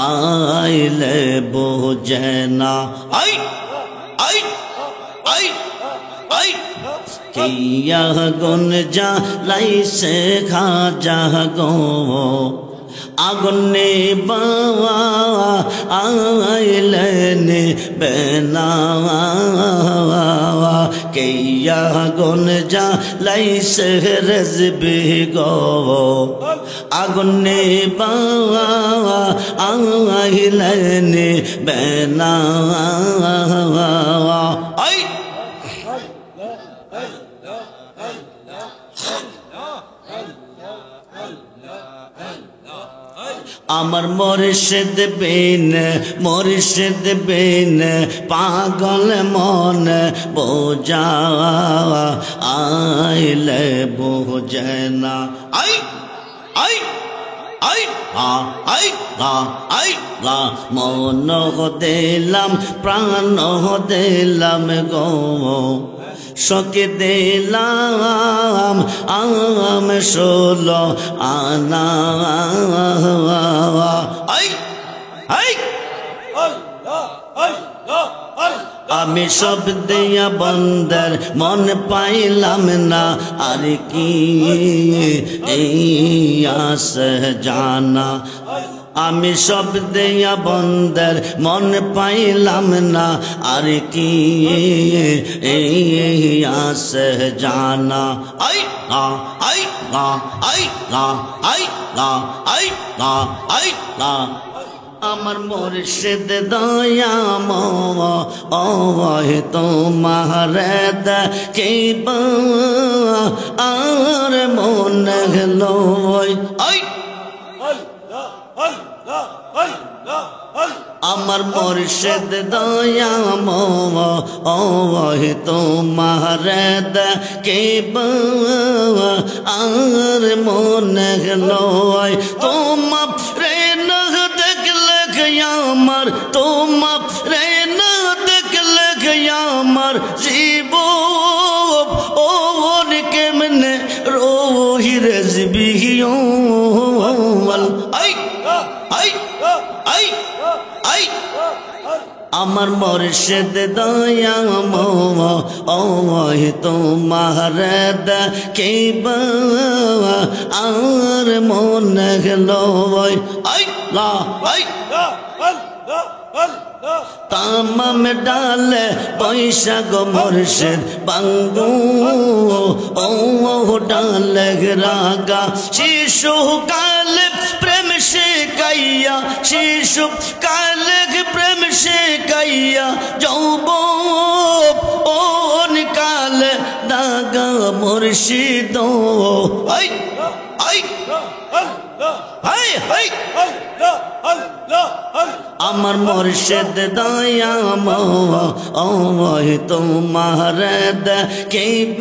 A: আইলে বোঝে না আই আই আই আই কিয়া গুন যা লাইসে খাজা গো আগুনে বাবা আইলেন বেনা কেয়া গুন যা লাইসে রেজবি গো আগুনে বাবা আইলেন বেনা আই আমার মুর্শিদ বিন পাগল মন বোঝা আইলে বোঝে না আই আই আই আই আই মন দিলাম প্রাণ দিলাম গো শোক দিলাম আম ষোলো আনা আই আই আমি সব দিয়া বন্দর মন পাইলাম না আর কি এই আস জানা আমি সব দিয়া বন্দর মন পাইলাম না আর কি এই আস জানা আই আই আই আই আই আই আমার মুর্শিদ দয়াম তোমার দেখিব আর মন গেল আই আমার মুর্শিদ দয়াম তোমার দেখিব আর মন গেল তোমার আমার তোমার না দেখলে আমার জীব ওর কেমনে রোহি রেজবি আই আই আই আই আমার মুর্শিদ দয়াম তোমার দেখিব আর মন গেল আই লা আই তামাম ডালে বৈশাখ মুর্শিদ বাঙ্গু ও ডালে রাগা শিশু কালে প্রেম শিখাইয়া শিশু কালে প্রেম শিখাইয়া যৌব ওন কালে দাগা মুর্শিদ আই আই হাই হাই আমার মুর্শিদ দয়াম তোমার দেখিব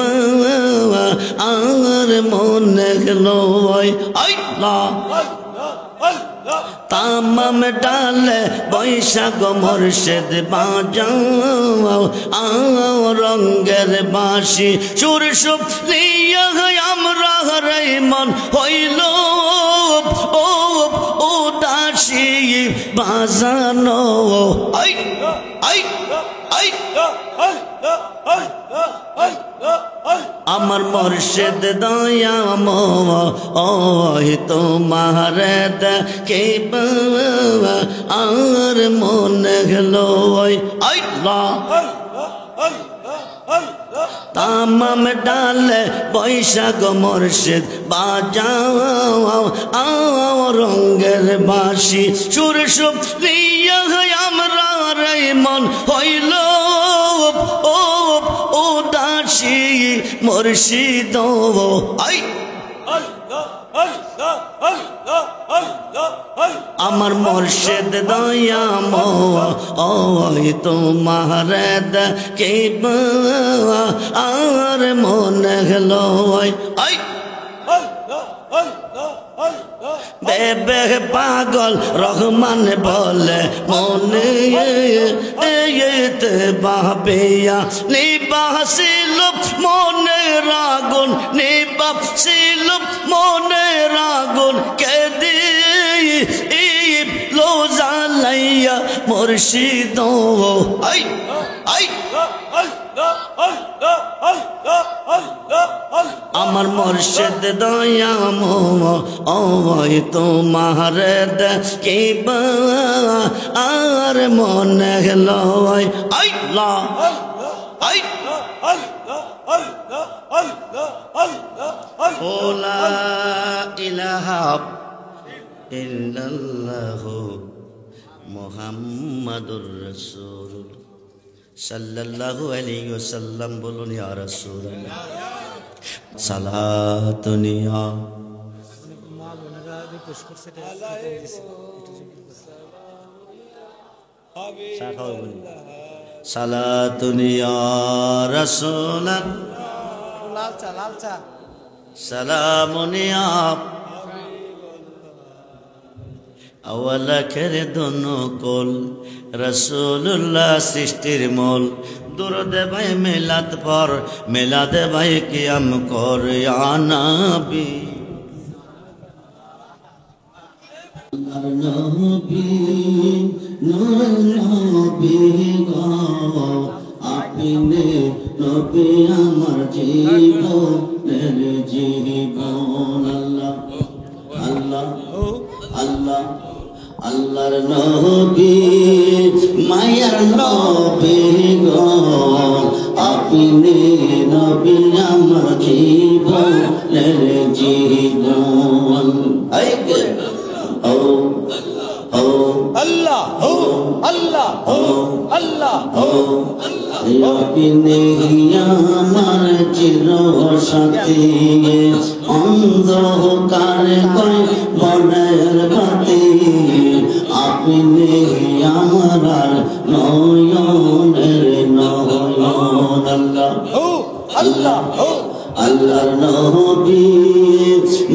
A: আর মন গেল তামাম ডালে বৈশাখ মুর্শিদ বাজাও রঙ্গের বাঁশি সুর সুপ নিয়ে আমরা রে মন হইল ও বাজানো আই আই আই আমার মুর্শিদ দয়াময় তোমার দেখিব আর মনে গেল আল্লাহ তামাম ডালে বৈশাখ মুর্শিদ বাজাও রঙের বাঁশি সুর সুপ্রিয়া আমরা রে মন হইল ও দাসী মুর্শিদ আই আমার মুর্শিদ দয়াময় তোমার দেখিব আর মনে গেল আই বেবে পাগল রহমান বলে মনে বাবিয়া নিবাসিল মনে রাগুন নিবাসিল মনে রাগুন কে লো জালাইয়া মুর্শিদ আই আই আমার মুর্শিদ দয়াময় তোমার দেখিব আর মনে গেল আল্লাহ আই লা ইলাহা ইল্লাল্লাহু মুহাম্মাদুর রাসূলুল্লাহ সাল্লাল্লাহু আলাইহি ওয়াসাল্লাম বলুন ইয়া রাসূলুল্লাহ সালাতুন ইয়া সালাতুন ইয়া রাসূলুল্লাহ সালামুন ইয়া আওয়াল আখির দোনো কোল রাসূলুল্লাহ সৃষ্টির মূল দুরুদে ভাই মিলাদ পর মিলাদে ভাই কিয়াম কর ইয়া নবী নবী নূর নবী গো আপনি নবী আমার জীবনের জীবন আল্লাহ আল্লাহ আল্লাহর নবী মায়ার নবী গো আপনি নবী আমার জীবনের জীবন ও ও আল্লাহ ও আল্লাহ ও আল্লাহ ও আপনি আমার চির সাথী অন্ধকার মনের বাতি আপনি আমার নয়নের নয়ন আল্লাহ আল্লাহ নবী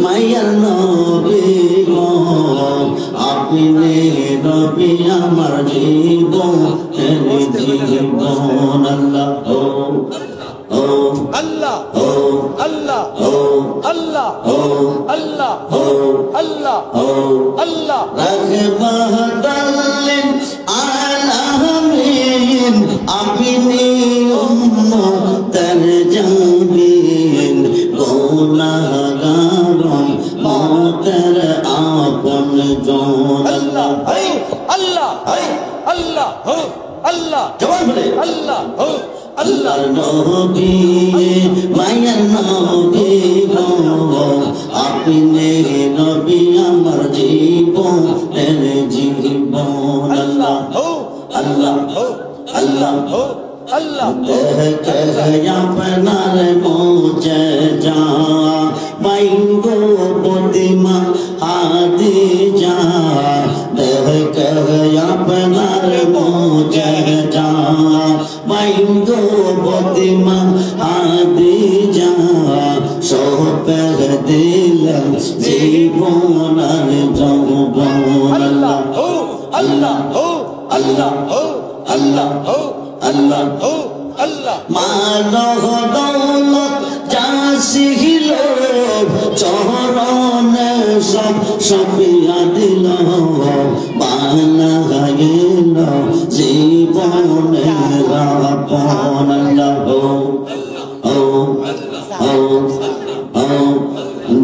A: মায়ার নবী গো আপনি নবী আমার জীবনের জীবন আল্লাহ ও আল্লাহ ও আল্লাহ ও আল্লাহ ও আল্লাহ ও আল্লাহ ও আল্লাহ রাহমাতাল লিল আলামিন আপনি উম্মতের জামিন গুনাহগার মতের আপন জন আল্লাহ আল্লাহ আল্লাহ আল্লাহ জবান বলে আল্লাহ আল্লাহর নবী মায়ার নবী গো আপনি নবী আমার জীবনের জীবন আল্লাহ আল্লাহ আল্লাহ আল্লাহ আপনার মোচে যা বাইঙ্গো প্রতিমা আদি যা আপনার মোচে যা বাইঙ্গো প্রতিমা আদি যা সব দিলাম জীবন আর যৌবন আল্লাহ আল্লাহ আল্লাহ আল্লাহ আল্লাহ আল্লাহ মানহ দৌলত যাসিল চরণে সব সপিয়া দিল বানা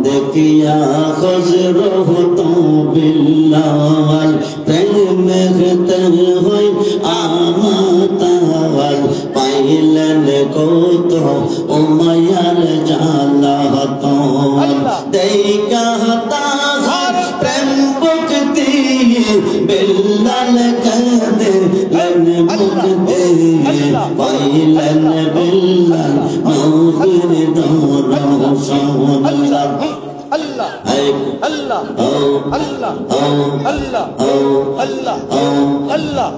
A: দেখিয়া খজরহ তো বিল্লাল প্রেম মেঘতে হই আমাতাল পাইলেন কত উমায়ার জালা তো দেখা তাহার প্রেম ভক্তি বিল্লাল কাঁদে মুক্তি পাইলেন বিল্লাল নবীর দরশন
B: Allah, Allah, Allah, Allah, Allah, Allah, Allah.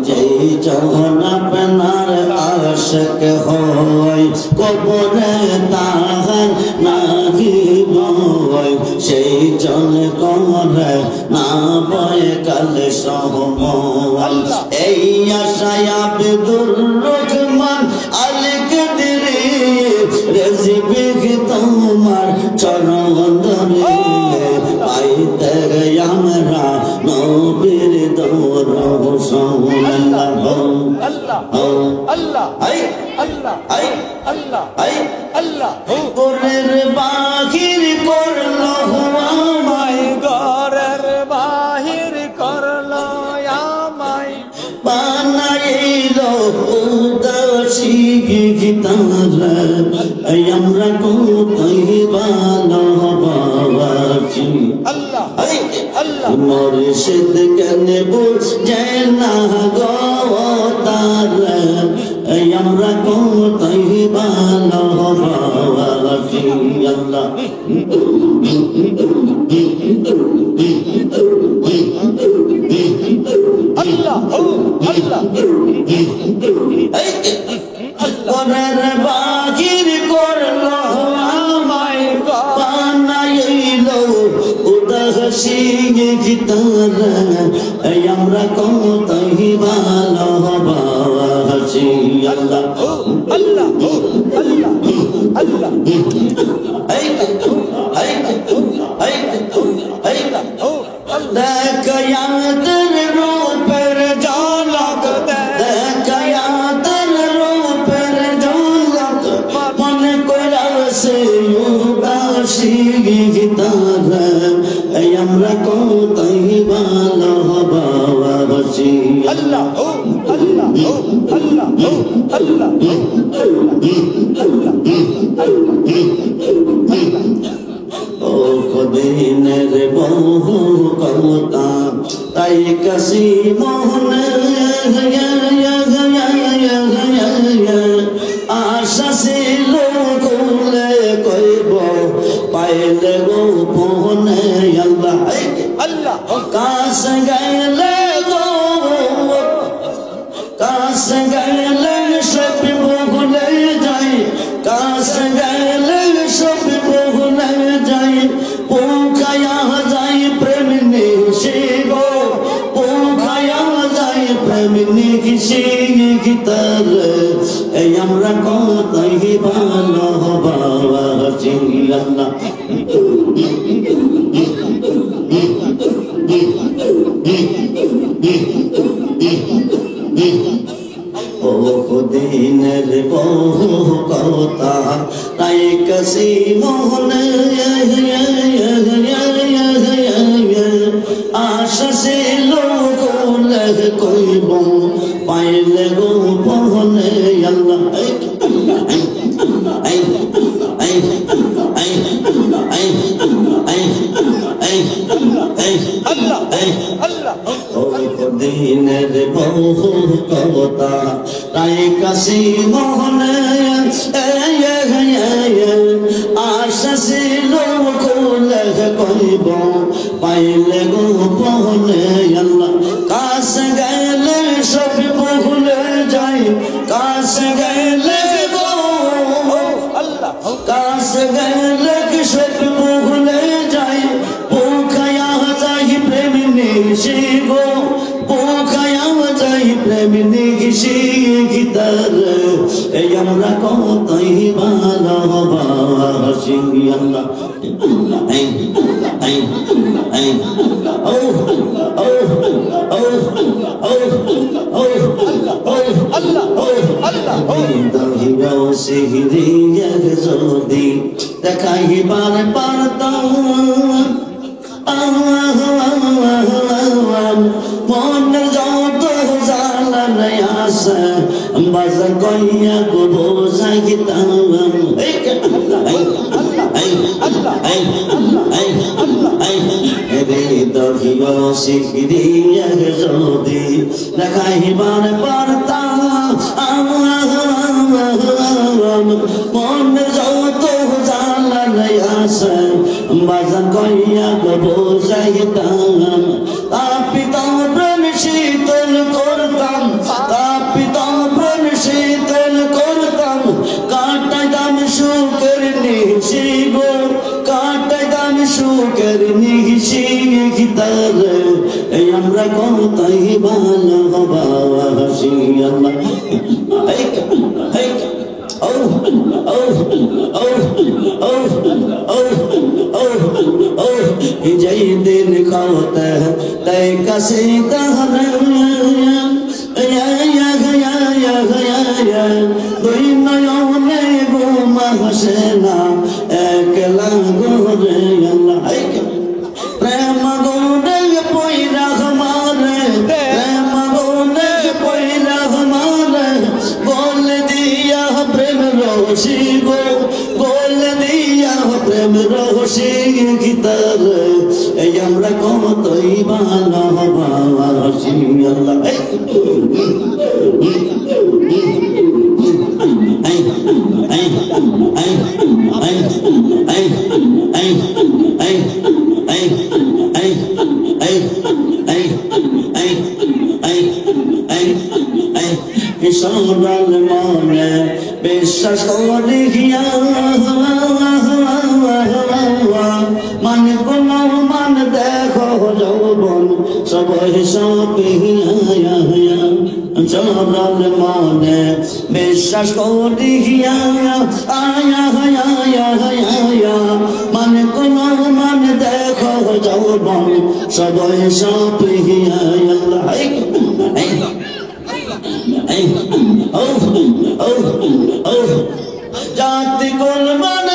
A: যেই জন আপনার আশিক হয় কবরে তাহার নাহি বয় সেই জন করে না বয় কাল সহমল এই আশায় আব্দুর রহমান আল কাদরি রেজিবে তোমার চরণ ধরে পাইতে আমরা নবীর দরশন
B: Allah, Allah, Allah, Allah, Allah.
A: ঘরের বাহির করলো আমায়
B: ঘরের বাহির করলো আমায়
A: বানাইল উদাসী গীতারা আমরা কোথায় ভালোবাসি
B: Allah, Allah.
A: মুর্শিদ কেন বুঝে না গো তারা আমরা কোথায় ভালোবাসি আল্লাহ
B: Allah, Allah.
A: ঘরের বাহির করলো আমায় বানাইল উদাসী গীতারা আমরা কোথায় ভালোবাসি আল্লাহ
B: Allah, Allah, Allah.
A: দেখায়াতের রূপের ঝলক দেখায়াতের রূপের ঝলক মনে করাছে উদাসী গীতারা আমরা কোথায় ভালোবাসি
B: Allah, Allah, Allah, Allah.
A: ও কদিনের বহু কমতা তাই কাশি মোহনে আশা ছিল কুলে কইব পাইলে গো ফোনে আল্লাহ
B: Allah,
A: কাশ গেলে গো কাশ গেলে সব ভুলে যাই কাশ গেলে সব ভুলে যাই পোখায়া যাই প্রেম নিশি গো পোখায়া যাই প্রেম নিশি গীতার এই আমরা কোথায় ভালোবাসি আল্লাহ বহুদিনের বহু কথা তাই কাশি মোহনে আশা ছিল কুলে কইব পাইলে গো মোহনে আল্লাহ
B: Allah, Allah.
A: দিনের বহু কবতা তাই কাশি মোহনে আশা ছিল কুলে কইব পাইলে গো মোহনে আল্লাহ কাশ গেলে সব ভুলে যাই কাশ গেলে গো
B: Allah,
A: কাশ গেলে সব ভুলে যাই পোখায়া যাই প্রেম নিশি গো পোখায়া যাই প্রেম নিশি গীতার এই আমরা কোথায় ভালোবাসি আল্লাহ
B: Allah, Allah.
A: সিহরিয়া যদি দেখাইবার পারতাম মনের যত জ্বালা নাই আসে বাজা কইয়া গো বোঝাইতাম যদি দেখাইবার পারতাম মনের যত জ্বালা নাই আসে বাজা কইয়া গো বোঝাইতাম তাপিতাম প্রেম শীতল করতাম তাপিতাম প্রেম শীতল করতাম কাটাইতাম সুখের নিশি গো কাটাইতাম সুখের নিশি গীতারে এই আমরা কোথায় ভালোবাসি আল্লাহ যেই দিন খাওয়াতে তাই কাছে দুই নয়নে ঘুমা হাসে না একলা গোরে প্রেম গোরে পয়রা মারে প্রেম গোরে পয়রা মারে বল দিয়া প্রেম রোশি গো বল দিয়া প্রেম রোশি গীতার এই আমরা কতই ভালোবাসি আল্লাহ সরল মনে বিশ্বাস করিয়া মান কোন মান দেখো যৌবন সবাই সপিয়া সরল মনে বিশ্বাস করিয়া মান কোন মান দেখো যৌবন সবাই সপিয়া জাতি কুলমান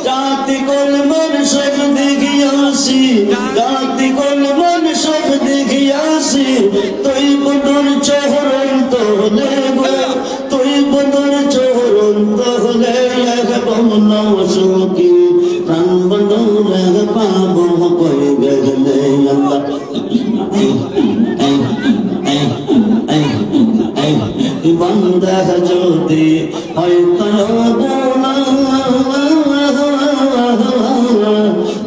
A: জাতি কুলমান সব দেখিয়াছি জাতি কুলমান সব দেখিয়াছি তুই বদর চহরন তোলে গো তুই বদর চহরন তোলে বন সুখী প্রাণ বদর পাবো কই গেলে আল্লাহ বন্দা যদি হয়তো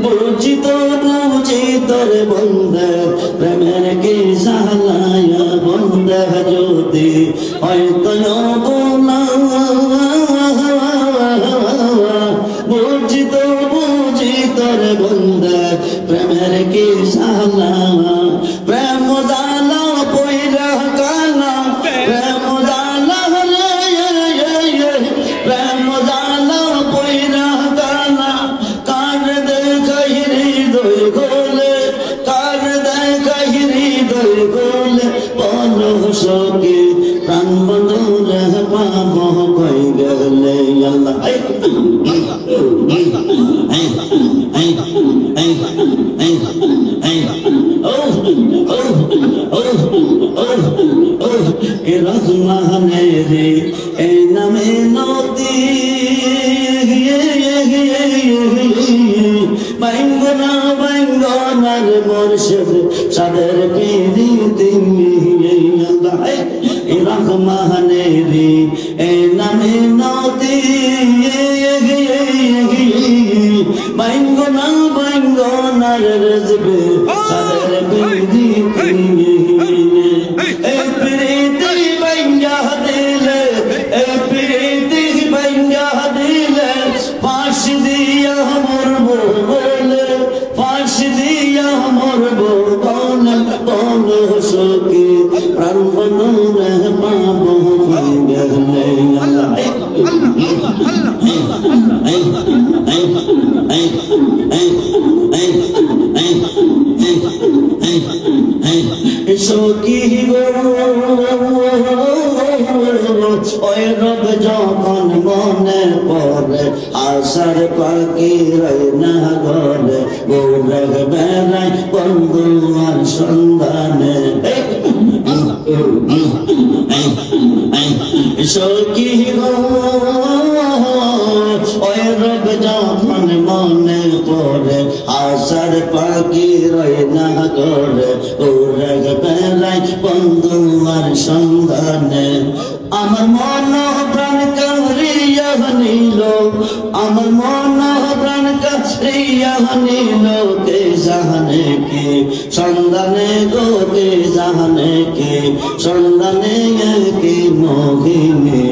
A: বুঝিত বুঝিত রে বন্দা প্রেমের কি সালায় বন্দা যদি হয়তো বুঝিত বুঝিত রে বন্দা প্রেমের কি সালা প্রেম জালা পয়রা কালা প্রেম জালা প্রেম জালা পয়রা কালা কার দেখাই হৃদয় গোলে কার দেখাই হৃদয় গোলে পরশকে প্রাণ বন্ধুরে পাব কই গেলে আল্লাহ রহমানেরে এই নামে নদী বাইঙ্গনা বাইঙ্গনার মুর্শিদ সাদের পিরিতি রহমানেরে এই নামে নদী বাইঙ্গনা বাইঙ্গনার রেজবে সাদের পিরিতি Allah যখন মনে পড়ে আশার পাখি রয় না ঘরে ঘুরে বেড়াই বন্ধু আর সন্ধানে সখী গো ওই রব যখন মনে পড়ে আশার পাখি রয় না ঘরে ঘুরে বেড়াই বন্ধু আর সন্ধানে আমার মন প্রাণ কারিয়া নিল আমার মন প্রাণ কারিয়া নিল কে জানে কি সন্ধানে গো কে জানে কি সন্ধানে কি মোহিনী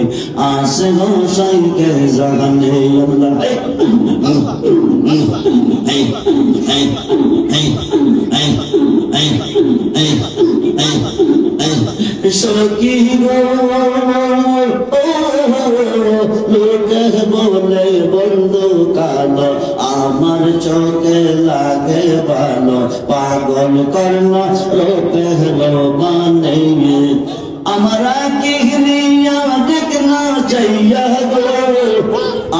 A: আসে গো সঙ্গে জানে আল্লাহ সখী গো লোকে বলে বন্ধু কালো আমার চোখে লাগে ভালো পাগল কর্ণ লোকে মানে আমরা কি নিয়া দেখনা চাইয়া গো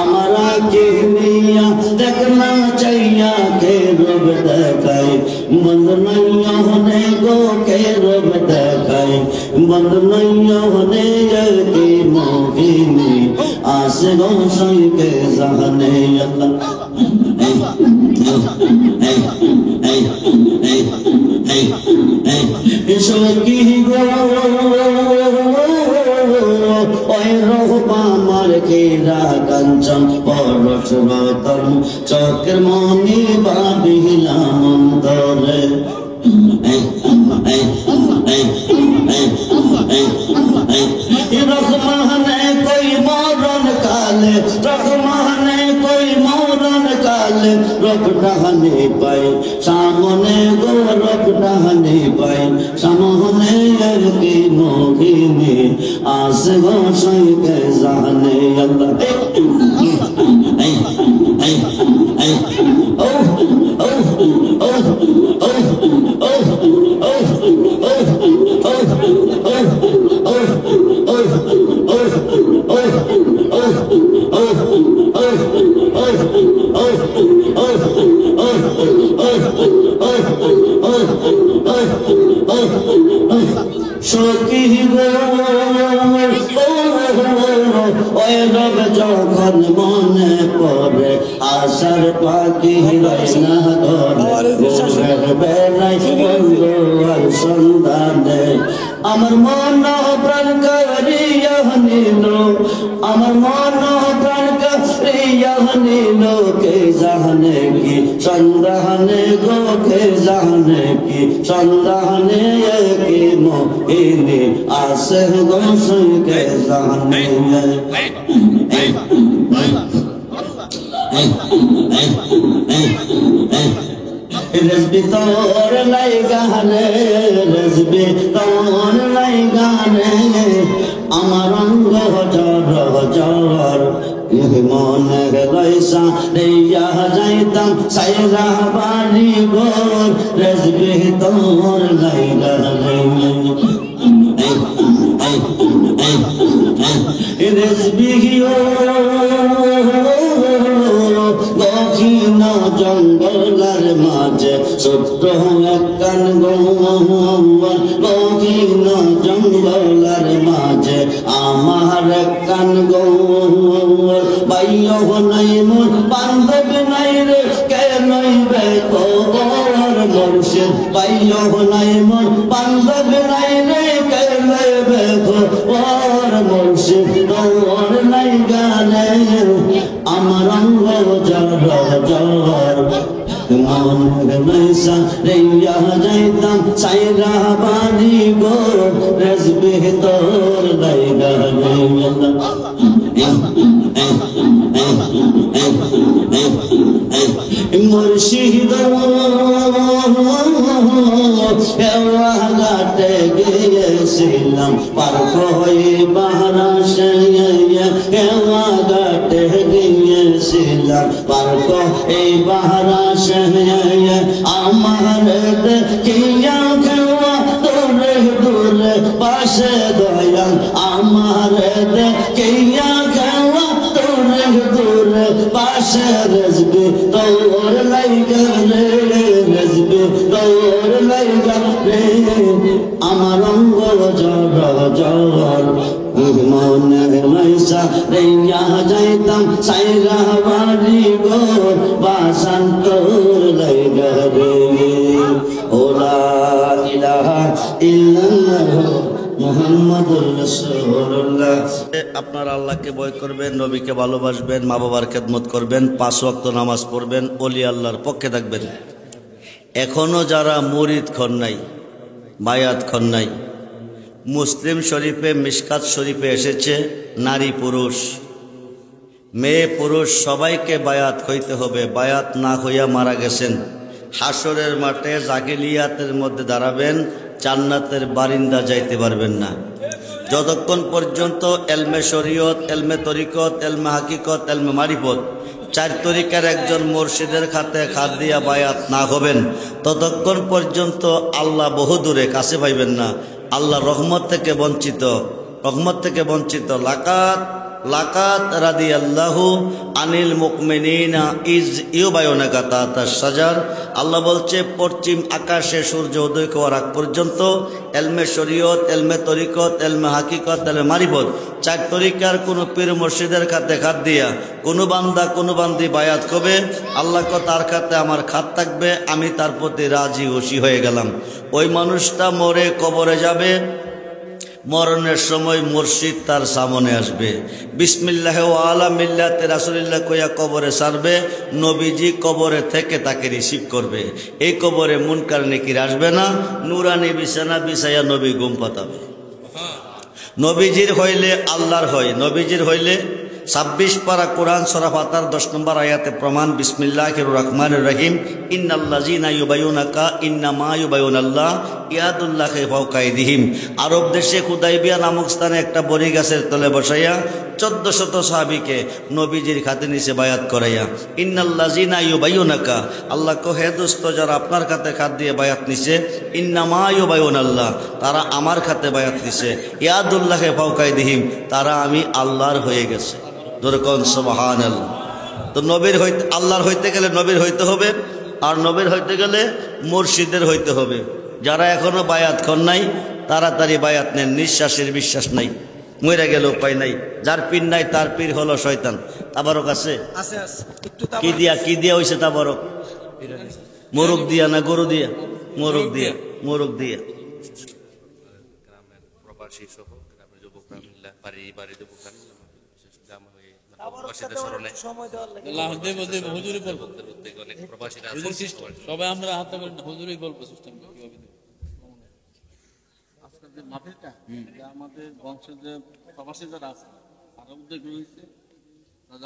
A: আমরা কি নিয়া দেখনা চাইয়া কে রব দেখাই বন্ধ নইয়া হনে গো কে রব দেখাই বন্ধ নইয়া হনে কে মোহিনী আসে গো সঙ্গে জানে আল্লাহ সখী গো ওই রূপ আমার কেরা কাঞ্চন পরশ গৌতম চক্র মনি ভাবিলাম অন্তরে রহমানে কই মরণ কালে রহমানে কই মরণ কালে রব ডাহানে পাই সামনে গো রব ডাহানে পাই সামনে আর কি মোহিনী আসে গো সঙ্গে জানে আল্লাহ সখী গো ওই রব যখন মনে পড়ে আশার পাখি রয় না ঘরে বেড়াই বন্ধু আর সন্ধানে আমার মন প্রাণ করিয়া নিল আমার মন প্রাণ করিয়া নিল কে জানে কি সন্ধানে গো কে জানে কি সন্ধানে কি মোহিনী আসে গো সঙ্গে জানে রেজবি তোর লাই গানে রেজবি তোর লাই গানে আমার অঙ্গ জর জর মনে রইসা রেয়া যাইতাম সাইরা বাড়ি গোর রেজবি তোর লাই গানে রেজবি দক্ষিণ জঙ্গলার মাঝে ছোট্ট একখান দক্ষিণ জঙ্গলার মাঝে আমার একখান বাইয় নাই মোর বান্ধব নাই রে কে নইবে খবর মুর্শিদ বাইয় নাই মোর বান্ধব নাই রে কে নইবে খবর মুর্শিদ তোর নাই গানে আমার অঙ্গ জর জর মন রইসা রেয়া যাইতাম সাইরা বাড়ি গো রেজবি তোর লাই গানে মুর্শিদ ঘাটে গিয়েছিলাম পার হয়ে বারাসে ঘাটে গিয়েছিলাম পার এই বারাসে আমার দেখিয়া খেওয়া দূরে দূরে পাশে দয়াল আমার দেখিয়া তোর লাইগা রে আমার অঙ্গ জর জর মনে লাইসা রেইয়া যাইতাম সাইরা বাড়ি গো বাসান তোর লাইগা রে ওলা ইলাহা ইল্লাল্লাহ মুহাম্মাদুর রাসূলুল্লাহ। আপনারা আল্লাহকে ভয় করবেন, নবীকে ভালোবাসবেন, মা বাবার খেদমত করবেন, 5 ওয়াক্ত নামাজ পড়বেন, ওলি আল্লাহর পক্ষে থাকবেন। এখনো যারা মুরিদ খন নাই, বায়াত খন নাই, মুসলিম শরীফে মিশকাত শরীফে এসেছে নারী পুরুষ মেয়ে পুরুষ সবাইকে বায়াত হইতে হবে। বায়াত না হইয়া মারা গেছেন, হাসরের মাঠে জাহিলিয়াতের মধ্যে দাঁড়াবেন, জান্নাতের বারিন্দা যাইতে পারবেন না। যতক্ষণ পর্যন্ত এলমে শরীয়ত, এলমে তরিকত, এলমে হাকিকত, এলমে মারিফত 4 তরিকার একজন মুর্শিদের খাতে খাত দিয়া বায়াত না হবেন, ততক্ষণ পর্যন্ত আল্লাহ বহু দূরে, কাছে পাইবেন না। আল্লাহ রহমত থেকে বঞ্চিত। লাকাত রাদিয়াল্লাহু আনিল মুমিনিনা ইজ ইউবায়ুনাকা তাহতা শাজার। আল্লাহ বলছে পশ্চিম আকাশে সূর্য উদয় হওয়ার আগ পর্যন্ত এলমে শরীয়ত, এলমে তরিকত, এলমে হাকিকত, এলমে মারিফত 4 তরিকার কোনো পীর মুর্শিদের খাতে খাত দিয়া কোনো বান্দা কোনো বান্দি বায়াত হবে, আল্লাহ তার খাতে আমার খাত থাকবে, আমি তার প্রতি রাজি খুশি হয়ে গেলাম। ওই মানুষটা মরে কবরে যাবে, মরণের সময় মুর্শিদ তার সামনে আসবে, বিসমিল্লাহ ওয়া আলা মিল্লাতে রাসূলিল্লাহ কইয়া কবরে ছাড়বে। নবীজি কবরে থেকে তাকে রিসিভ করবে। এই কবরে মুনকার নেকির আসবে না, নুরানি বিছানা বিছাইয়া নবী ঘুম পাতাবে। নবীজির হইলে আল্লাহর হয়, নবীজির হইলে 26 পারা কোরআন সূরা ফাতিহার 10 নম্বর আয়াতে প্রমাণ, বিসমিল্লাহির রহমানির রহিম, ইন্নাল্লাযীনা ইউবাইয়ুনাকা ইন্নামা ইউবাইয়ুনাল্লাহ ইয়াদুল্লাহি ফাওকা আইদিহিম। আরব দেশে হুদাইবিয়া নামক স্থানে একটা বড়ি গাছের তলে বসাইয়া 1400 সাহাবীকে নবীজির খাতে নিচে বায়াত করাইয়া, ইন্নাল্লাযীনা ইউবাইয়ুনাকা, আল্লাহ কহে দোস্ত যারা আপনার খাতে খাত দিয়ে বায়াত নিছে, ইন্নামা ইউবাইয়ুনাল্লাহ, তারা আমার খাতে বায়াত নিছে, ইয়াদুল্লাহি ফাওকা আইদিহিম, তারা আমি আল্লাহর হয়ে গেছে। যেরকম সুবহানাল্লাহ। তো নবীর হইতে, আল্লাহর হইতে গেলে নবীর হইতে হবে, আর নবীর হইতে গেলে মুর্শিদের হইতে হবে। যারা এখনো বায়াত খন নাই তাড়াতাড়ি বায়াত নেন, নিঃশ্বাসের বিশ্বাস নাই, মরে গেল উপায় নাই। যার পীর নাই তার পীর হলো শয়তান। তাবারক আছে? কি দিয়া হইছে তাবারক? মোরগ দিয়া না গরু দিয়া? মোরগ দিয়া।
C: প্রবাসী সহ গ্রামের যুবকরা মিল্লা বাড়ি যুবকরা জামা হয়ে প্রবাসীদের স্মরণে
D: সবাই আমরা হাতে হুজুরই বলবো সিস্টেম কিভাবে আজকের যে মাহফিলটা, আমাদের বংশের যে প্রবাসী যারা আছে তারা উদ্যোগ রয়েছে,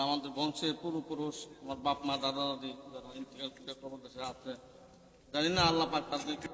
D: আমাদের বংশের পূর্বপুরুষ, আমার বাপ মা দাদা দাদি যারা ইন্তিকাল করে কবর দেশে আছে, জানি না আল্লাহ পাক তাদেরকে